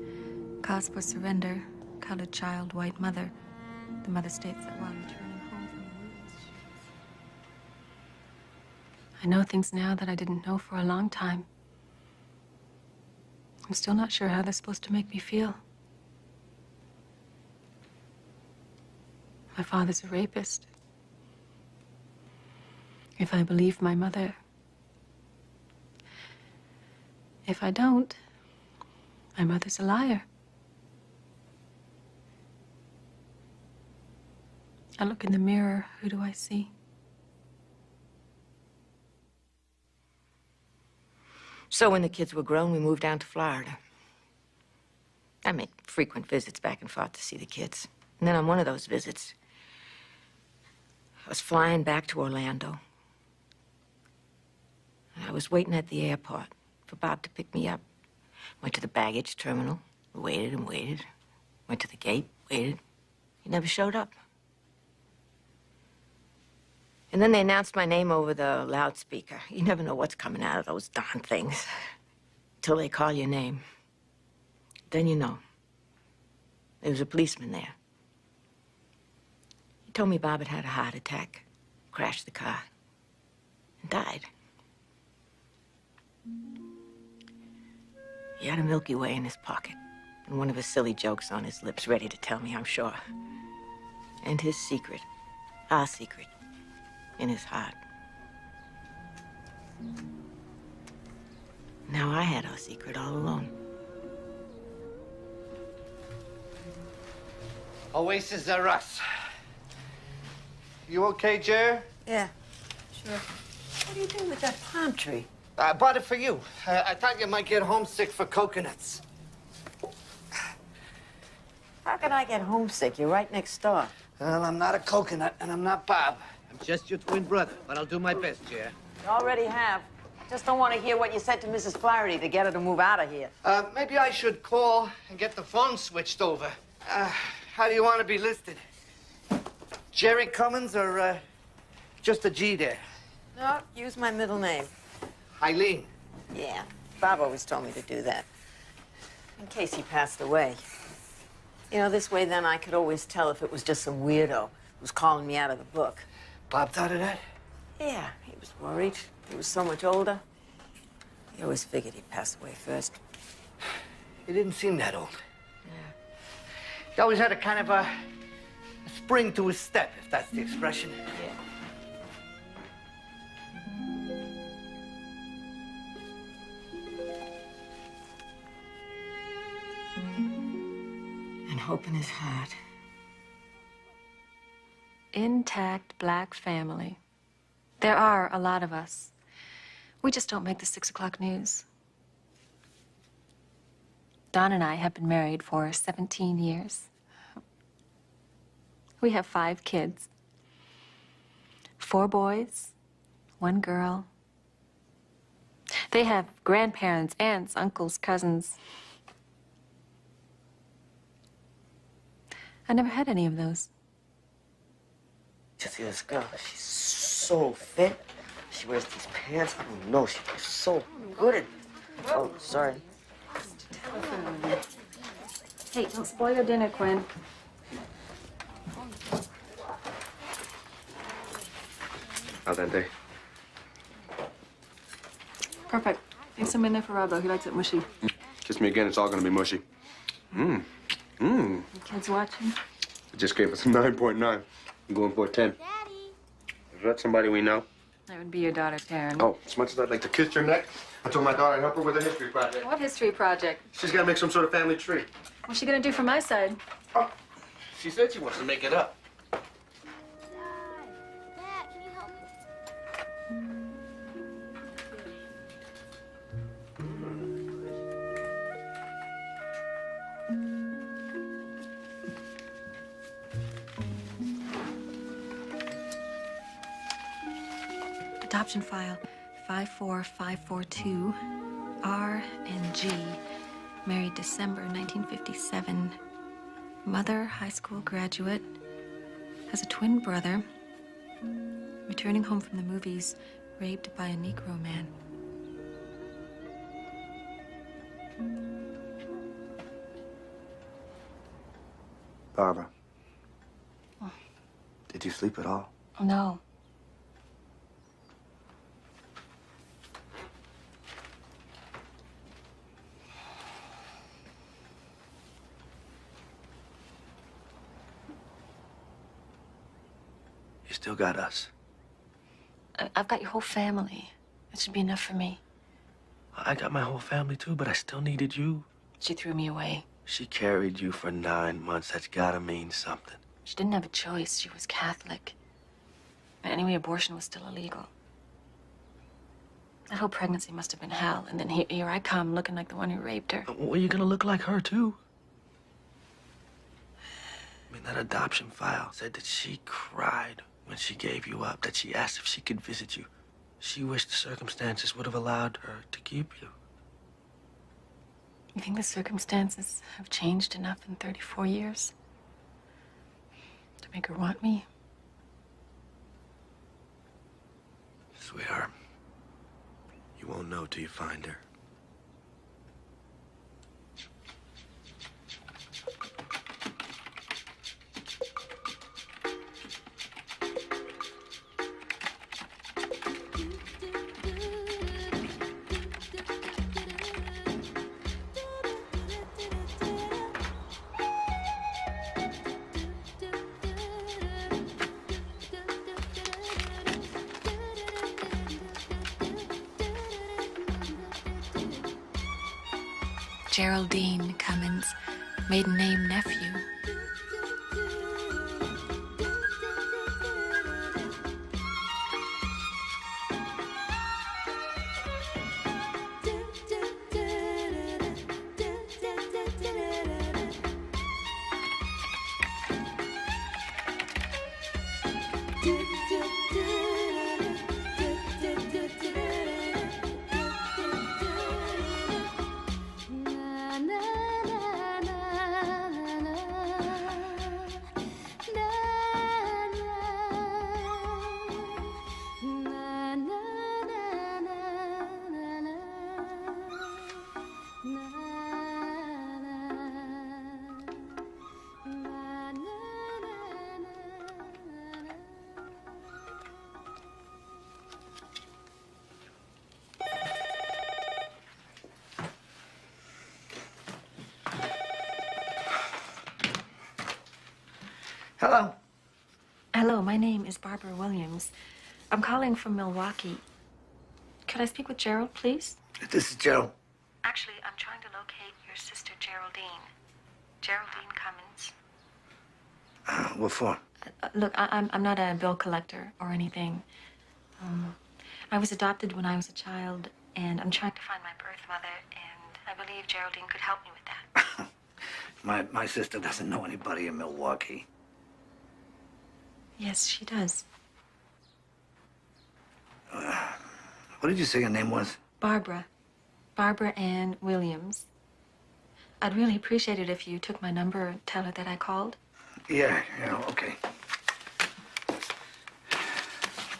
N: Cause for surrender. Colored child, white mother. The mother states that while returning home from the woods, I know things now that I didn't know for a long time. I'm still not sure how they're supposed to make me feel. My father's a rapist. If I believe my mother. If I don't, my mother's a liar. I look in the mirror, who do I see?
A: So when the kids were grown, we moved down to Florida. I made frequent visits back and forth to see the kids. And then on one of those visits, I was flying back to Orlando. And I was waiting at the airport for Bob to pick me up. Went to the baggage terminal, waited and waited. Went to the gate, waited. He never showed up. And then they announced my name over the loudspeaker. You never know what's coming out of those darn things till they call your name. Then you know. There was a policeman there. He told me Bob had had a heart attack, crashed the car, and died. He had a Milky Way in his pocket, and one of his silly jokes on his lips, ready to tell me, I'm sure. And his secret, our secret, in his heart. Now I had our secret all alone.
R: Oasis are us. You okay, Jer?
K: Yeah, sure. What are you doing with that palm tree?
H: I bought it for you. I thought you might get homesick for coconuts.
S: How can I get homesick? You're right next door.
H: Well, I'm not a coconut, and I'm not Bob. I'm just your twin brother, but I'll do my best, Jer.
S: You already have. Just don't want to hear what you said to Mrs. Flaherty to get her to move out of here.
H: Maybe I should call and get the phone switched over. How do you want to be listed? Jerry Cummins or just a G there?
S: No, use my middle name.
H: Eileen.
S: Yeah, Bob always told me to do that. In case he passed away. You know, this way then I could always tell if it was just some weirdo who was calling me out of the book.
H: Bob thought of that?
S: Yeah, he was worried. He was so much older. He always figured he'd pass away first.
H: He didn't seem that old. Yeah. He always had a kind of a spring to his step, if that's the expression.
S: Yeah. And hope in his heart.
N: Intact black family. There are a lot of us. We just don't make the 6 o'clock news. Don and I have been married for 17 years. We have 5 kids. 4 boys, 1 girl. They have grandparents, aunts, uncles, cousins. I never had any of those.
K: Just see this girl. She's so fit. She wears these pants. I don't know. She looks so good at. Oh, sorry.
N: Hey, don't spoil your dinner, Quinn.
R: Al dente.
N: Perfect. Leave some in there for Rob, though. He likes it mushy.
R: Kiss me again, it's all gonna be mushy. Mmm. Mmm.
N: The kids watching?
R: It just gave us a 9.9. I'm going for a 10. Daddy. Is that somebody we know?
N: That would be your daughter, Taryn.
R: Oh, as much as I'd like to kiss your neck, I told my daughter I'd help her with a history project.
N: What history project?
R: She's gotta make some sort of family tree.
N: What's she gonna do for my side?
R: Oh, she said she wants to make it up.
N: Adoption file 54542, R and G, married December 1957. Mother, high school graduate, has a twin brother, returning home from the movies, raped by a Negro man.
R: Barbara. Did you sleep at all?
N: No.
D: You still got us.
N: I've got your whole family. That should be enough for me.
D: I got my whole family too, but I still needed you.
N: She threw me away.
D: She carried you for 9 months. That's gotta mean something.
N: She didn't have a choice. She was Catholic. And anyway, abortion was still illegal. That whole pregnancy must have been hell. And then here I come, looking like the one who raped her.
D: Well, you're gonna look like her too. I mean, that adoption file said that she cried when she gave you up, that she asked if she could visit you. She wished the circumstances would have allowed her to keep you.
N: You think the circumstances have changed enough in 34 years to make her want me?
D: Sweetheart, you won't know till you find her.
N: Geraldine Cummins, maiden name nephew. my name is Barbara Williams. I'm calling from Milwaukee. Could I speak with Gerald, please?
T: This is Gerald.
N: Actually, I'm trying to locate your sister, Geraldine. Geraldine Cummins.
T: What for?
N: Look, I'm not a bill collector or anything. I was adopted when I was a child, and I'm trying to find my birth mother, and I believe Geraldine could help me with that.
T: My sister doesn't know anybody in Milwaukee.
N: Yes, she does.
T: What did you say your name was?
N: Barbara. Barbara Ann Williams. I'd really appreciate it if you took my number and tell her that I called.
T: Yeah, okay.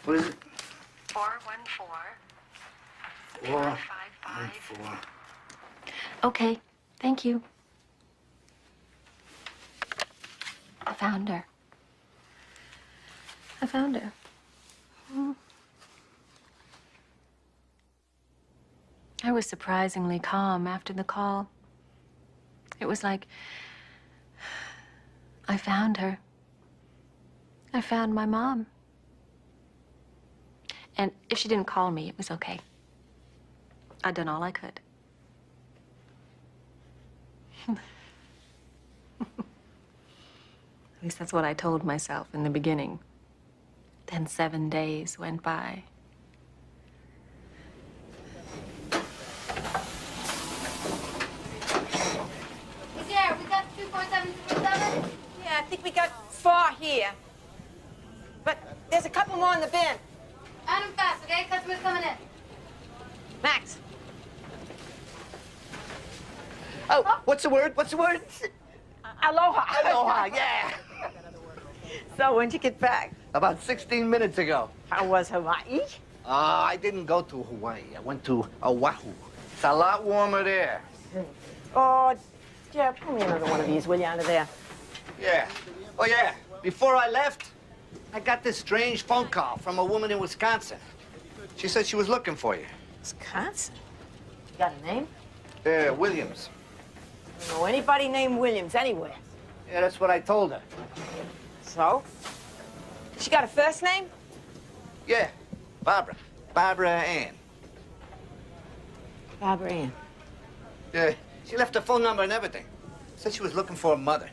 T: What is it?
N: 414.
T: 414.
N: Okay, thank you. I found her. I found her. I was surprisingly calm after the call. It was like I found her. I found my mom. And if she didn't call me, it was okay. I'd done all I could. At least that's what I told myself in the beginning. Then 7 days went by.
B: There, we got 24727?
S: Yeah, I think we got 4 here. But there's a couple more in the bin.
B: Add them fast, okay? Customers coming in.
S: Max.
T: Oh, what's the word? What's the word?
S: Aloha.
T: Aloha, yeah.
S: So, when'd you get back?
T: About 16 minutes ago.
S: How was Hawaii?
T: I didn't go to Hawaii. I went to Oahu. It's a lot warmer there.
S: Oh, Jeff, pull me another one of these, will you, out of there?
T: Yeah. Oh, yeah. Before I left, I got this strange phone call from a woman in Wisconsin. She said she was looking for you.
S: Wisconsin? You got a name?
T: Williams.
S: I don't know anybody named Williams anywhere.
T: Yeah, that's what I told her.
S: So? She got a first name?
T: Yeah, Barbara. Barbara Ann.
S: Barbara Ann.
T: Yeah, she left her phone number and everything. Said she was looking for a mother.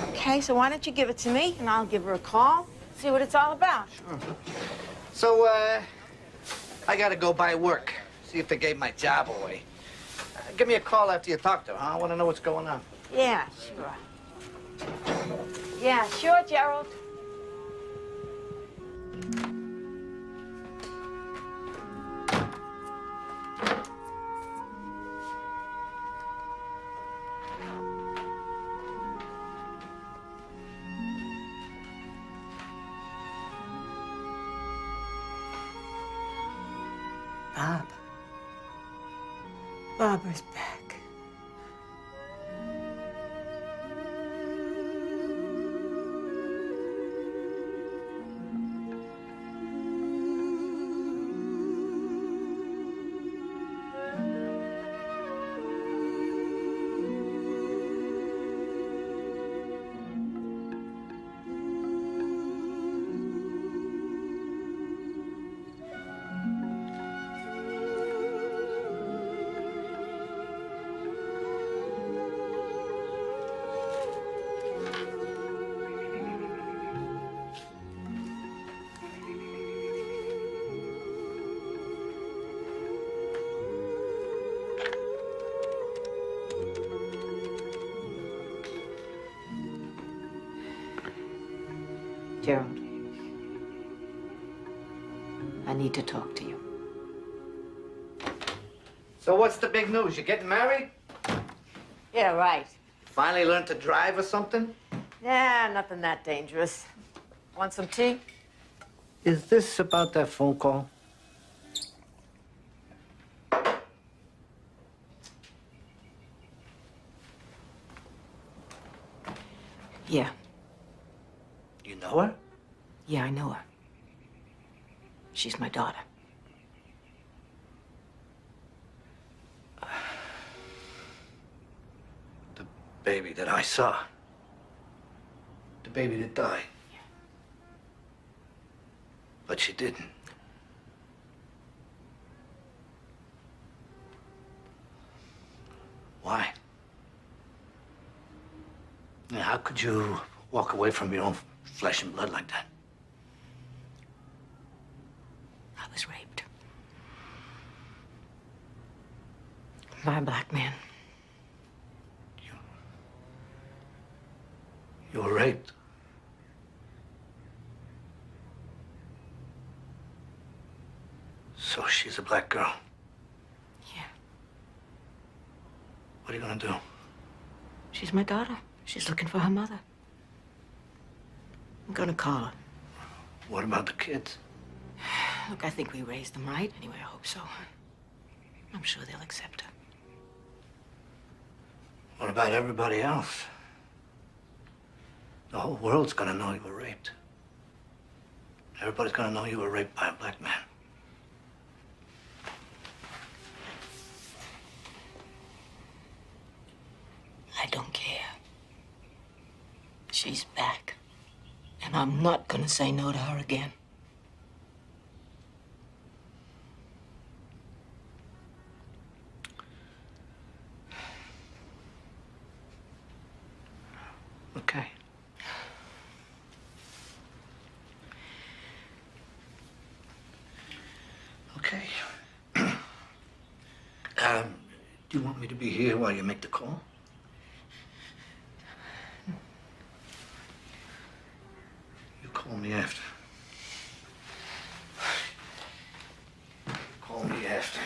S: Okay, so why don't you give it to me, and I'll give her a call, see what it's all about.
T: Sure. So, I gotta go by work, see if they gave my job away. Give me a call after you talk to her, huh? I want to know what's going on.
S: Yeah, sure. Yeah, sure, Gerald.
A: Bob.
S: Barbara's back.
A: Gerald, I need to talk to you.
T: So what's the big news? You getting married?
S: Yeah, right.
T: Finally learned to drive or something?
S: Yeah, nothing that dangerous. Want some tea?
T: Is this about that phone call?
A: Yeah.
T: You know her?
A: Yeah, I know her. She's my daughter.
T: The baby that I saw. The baby that died. But she didn't. Why? Yeah, how could you walk away from your own flesh and blood like that?
A: I was raped. By a black man.
T: You were raped. So she's a black girl.
A: Yeah.
T: What are you gonna do?
A: She's my daughter. She's looking for her mother. I'm gonna call her.
T: What about the kids?
A: Look, I think we raised them right. Anyway, I hope so. I'm sure they'll accept her.
T: What about everybody else? The whole world's gonna know you were raped. Everybody's gonna know you were raped by a black man.
A: I don't care. She's back. And I'm not gonna say no to her again.
T: Okay. Okay. Do you want me to be here while you make the call? You call me after. Call me after.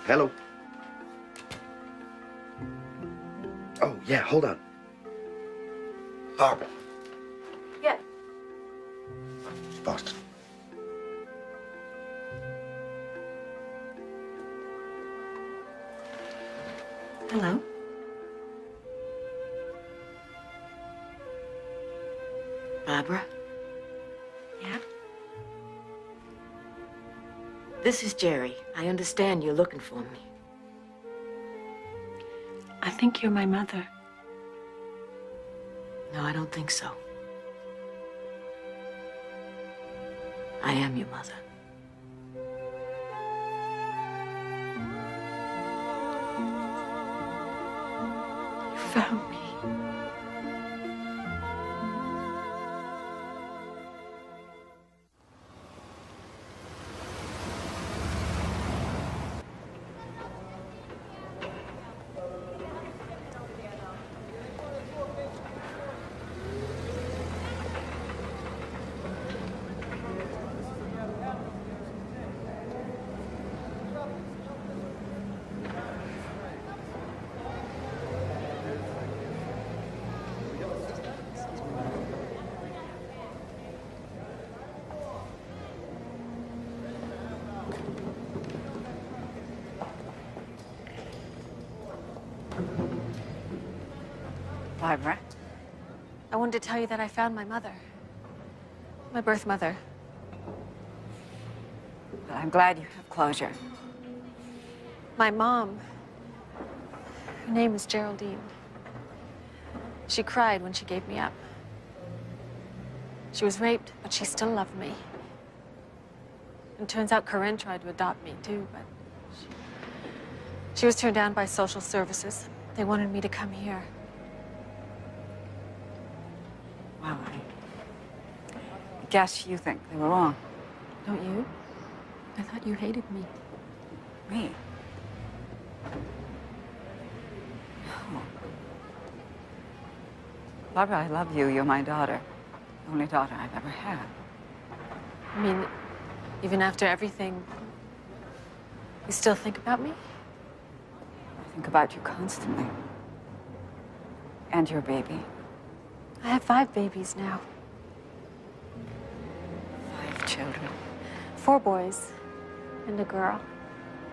H: Hello. Oh, yeah, hold on. Barbara.
L: Yeah.
H: It's Boston.
A: Hello? Barbara? Yeah? This is Jerry. I understand you're looking for me.
N: I think you're my mother.
A: No, I don't think so. I am your mother.
N: You found me.
P: Barbara?
N: I wanted to tell you that I found my mother. My birth mother.
P: Well, I'm glad you have closure.
N: My mom. Her name is Geraldine. She cried when she gave me up. She was raped, but she still loved me. And it turns out Corinne tried to adopt me, too, but she was turned down by social services. They wanted me to come here.
P: Well, I guess you think they were wrong.
N: Don't you? I thought you hated me.
P: Me? No. Barbara, I love you. You're my daughter. The only daughter I've ever had.
N: I mean, even after everything, you still think about me?
P: I think about you constantly. And your baby.
N: I have 5 babies now.
L: 5 children.
N: 4 boys and a girl.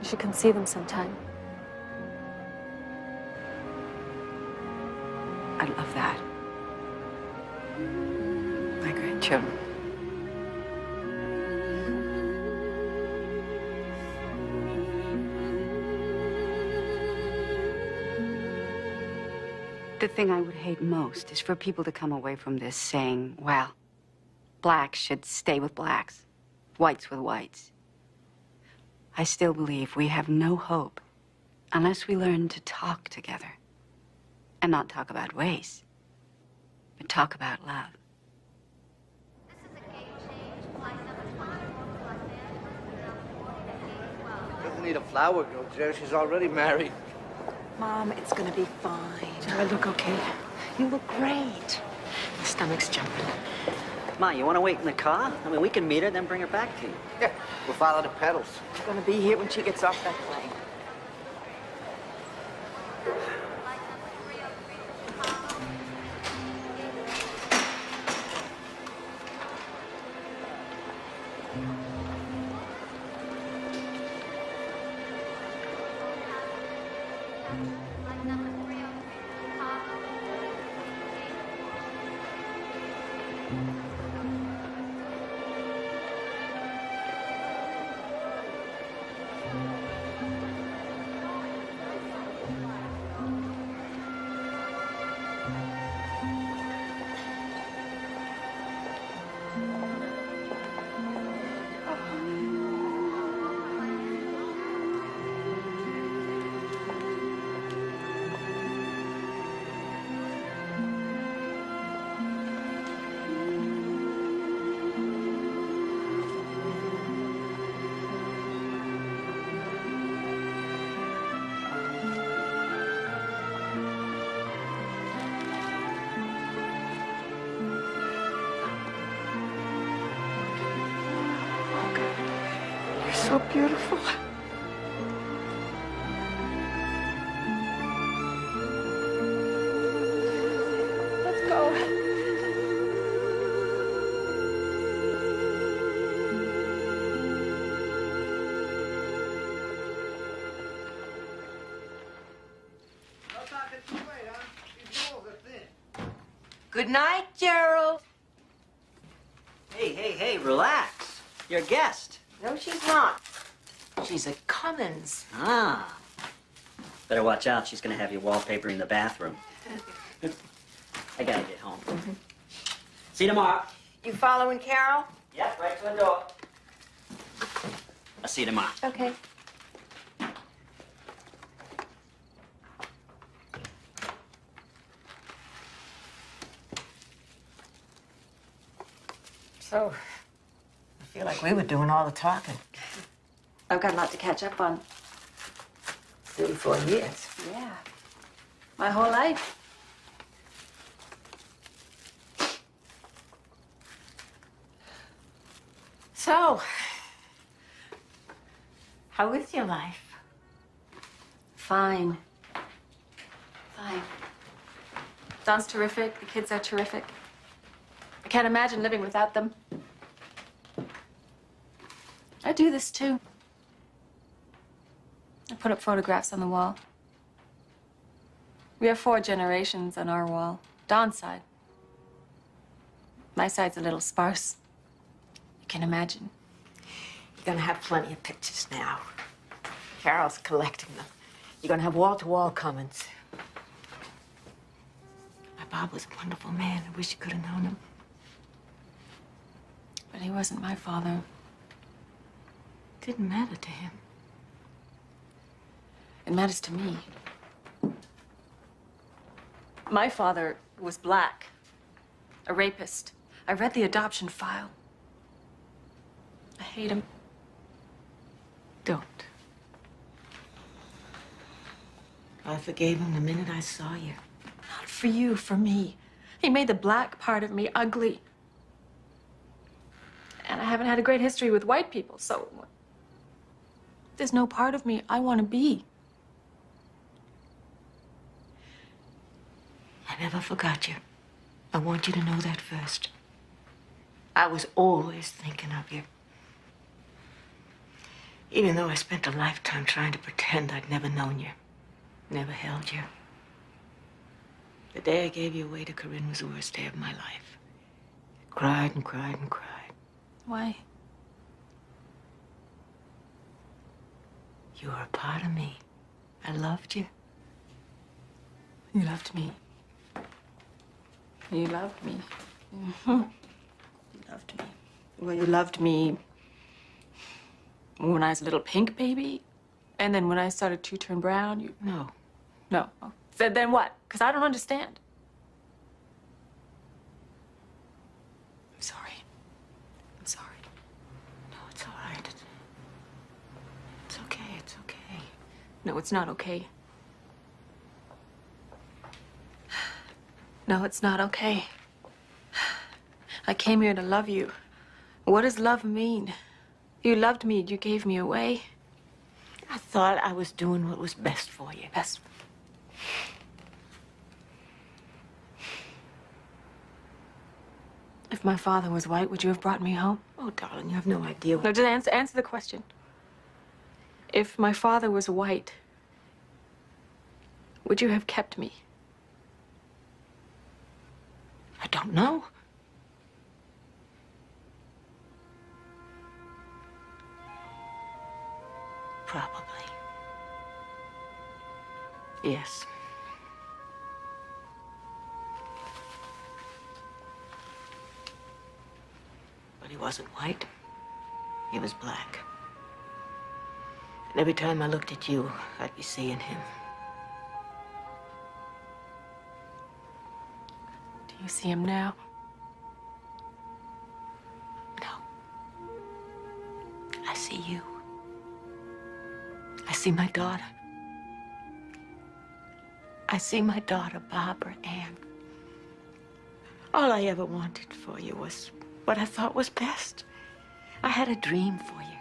N: You should come see them sometime.
P: I love that. My grandchildren.
U: The thing I would hate most is for people to come away from this saying, well, blacks should stay with blacks, whites with whites. I still believe we have no hope unless we learn to talk together. And not talk about race, but talk about love.
T: Doesn't need a flower girl, Jerry. She's already married.
S: Mom, it's gonna be fine. Do I look okay? You look great. My stomach's jumping.
K: Ma, you want to wait in the car? I mean, we can meet her, then bring her back to you.
T: Yeah, we'll follow the pedals.
S: I'm gonna be here when she gets off that plane. So beautiful. Let's go.
A: Good night, Gerald.
K: Hey, relax. You're a guest.
A: No, she's not. She's a Cummins.
K: Ah. Better watch out. She's gonna have you wallpaper in the bathroom. I gotta get home. See you tomorrow.
A: You following Carol?
K: Yep, right to the door. I'll see you tomorrow.
N: Okay.
S: So, I feel like we were doing all the talking.
N: I've got a lot to catch up on.
S: 34 years.
N: Yeah. My whole life.
S: So, how is your life?
N: Fine. Fine. Don's terrific. The kids are terrific. I can't imagine living without them. I do this too. I put up photographs on the wall. We have 4 generations on our wall. Don's side. My side's a little sparse. You can imagine.
S: You're gonna have plenty of pictures now. Carol's collecting them. You're gonna have wall-to-wall Cummins. My Bob was a wonderful man. I wish you could have known him.
N: But he wasn't my father.
S: Didn't matter to him.
N: It matters to me. My father was black, a rapist. I read the adoption file. I hate him.
S: Don't. I forgave him the minute I saw you.
N: Not for you, for me. He made the black part of me ugly. And I haven't had a great history with white people, so there's no part of me I want to be.
S: I never forgot you.
A: I want you to know that first. I was always thinking of you. Even though I spent a lifetime trying to pretend I'd never known you, never held you. The day I gave you away to Corinne was the worst day of my life. I cried and cried and cried.
N: Why?
A: You were a part of me. I loved you.
N: You loved me. You loved me. Mm-hmm. You loved me. Well, you loved me when I was a little pink baby, and then when I started to turn brown, you...
A: No.
N: No. Oh. Then what? Because I don't understand. I'm sorry. I'm sorry.
A: No, it's all right. It's okay. It's okay.
N: No, it's not okay. No, it's not okay. I came here to love you. What does love mean? You loved me, you gave me away.
A: I thought I was doing what was best for you.
N: Best. If my father was white, would you have brought me home?
A: Oh, darling, you have no idea.
N: No, just answer the question. If my father was white, would you have kept me?
A: I don't know. Probably. Yes. But he wasn't white. He was black. And every time I looked at you, I'd be seeing him.
N: Do you see him now?
A: No. I see you. I see my daughter. I see my daughter, Barbara Ann. All I ever wanted for you was what I thought was best. I had a dream for you.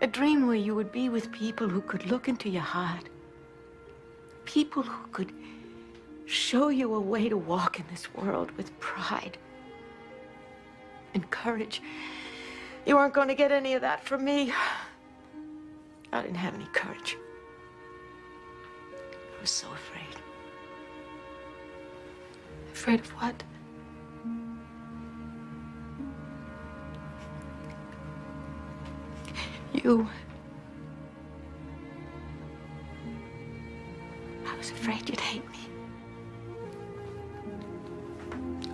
A: A dream where you would be with people who could look into your heart. People who could show you a way to walk in this world with pride and courage. You weren't going to get any of that from me. I didn't have any courage. I was so afraid.
N: Afraid of what?
A: You. I was afraid you'd hate me.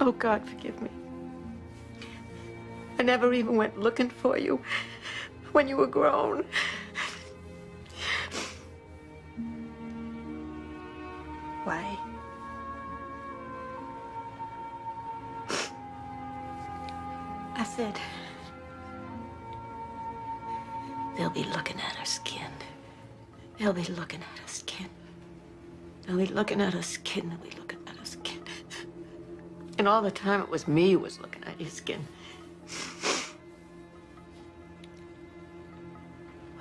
A: Oh, God, forgive me. I never even went looking for you when you were grown.
N: Why?
A: I said, they'll be looking at her skin. They'll be looking at her skin. They'll be looking at her skin. They'll be looking at her skin. And all the time it was me who was looking at your skin.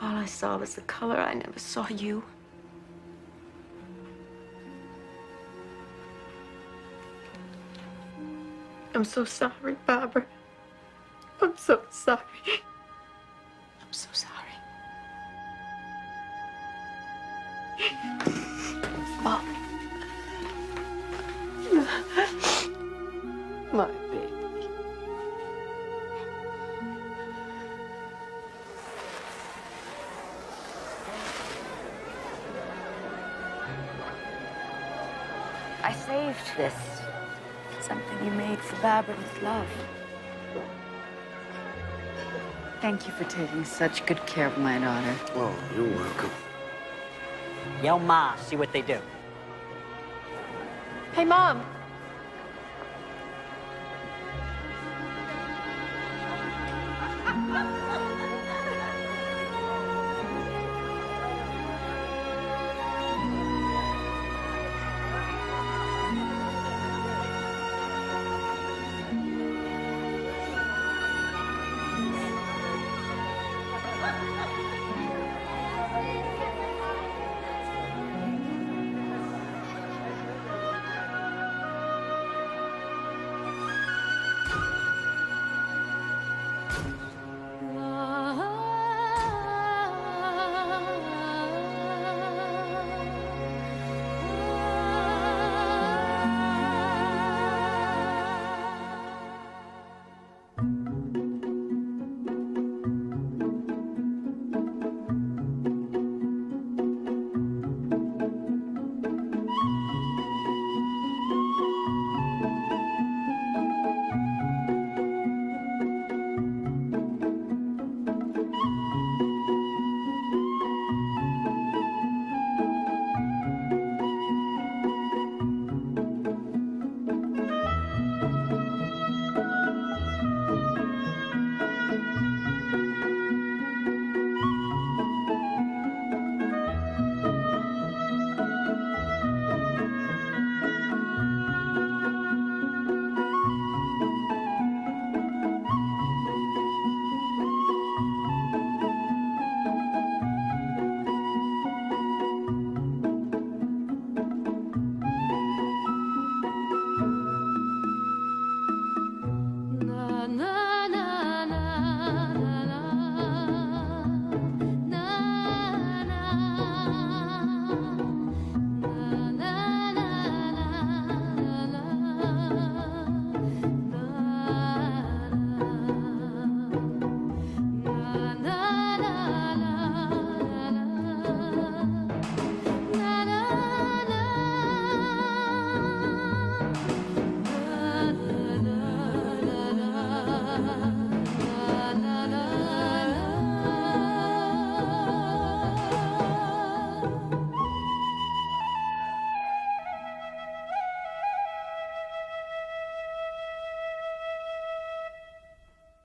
A: All I saw was the color. I never saw you. I'm so sorry, Barbara. I'm so sorry. I'm so sorry. Mom. My baby.
U: I saved this. Something you made for Barbara with love. Thank you for taking such good care of my daughter.
R: Oh, you're welcome.
K: Yell Ma, see what they do.
N: Hey, Mom.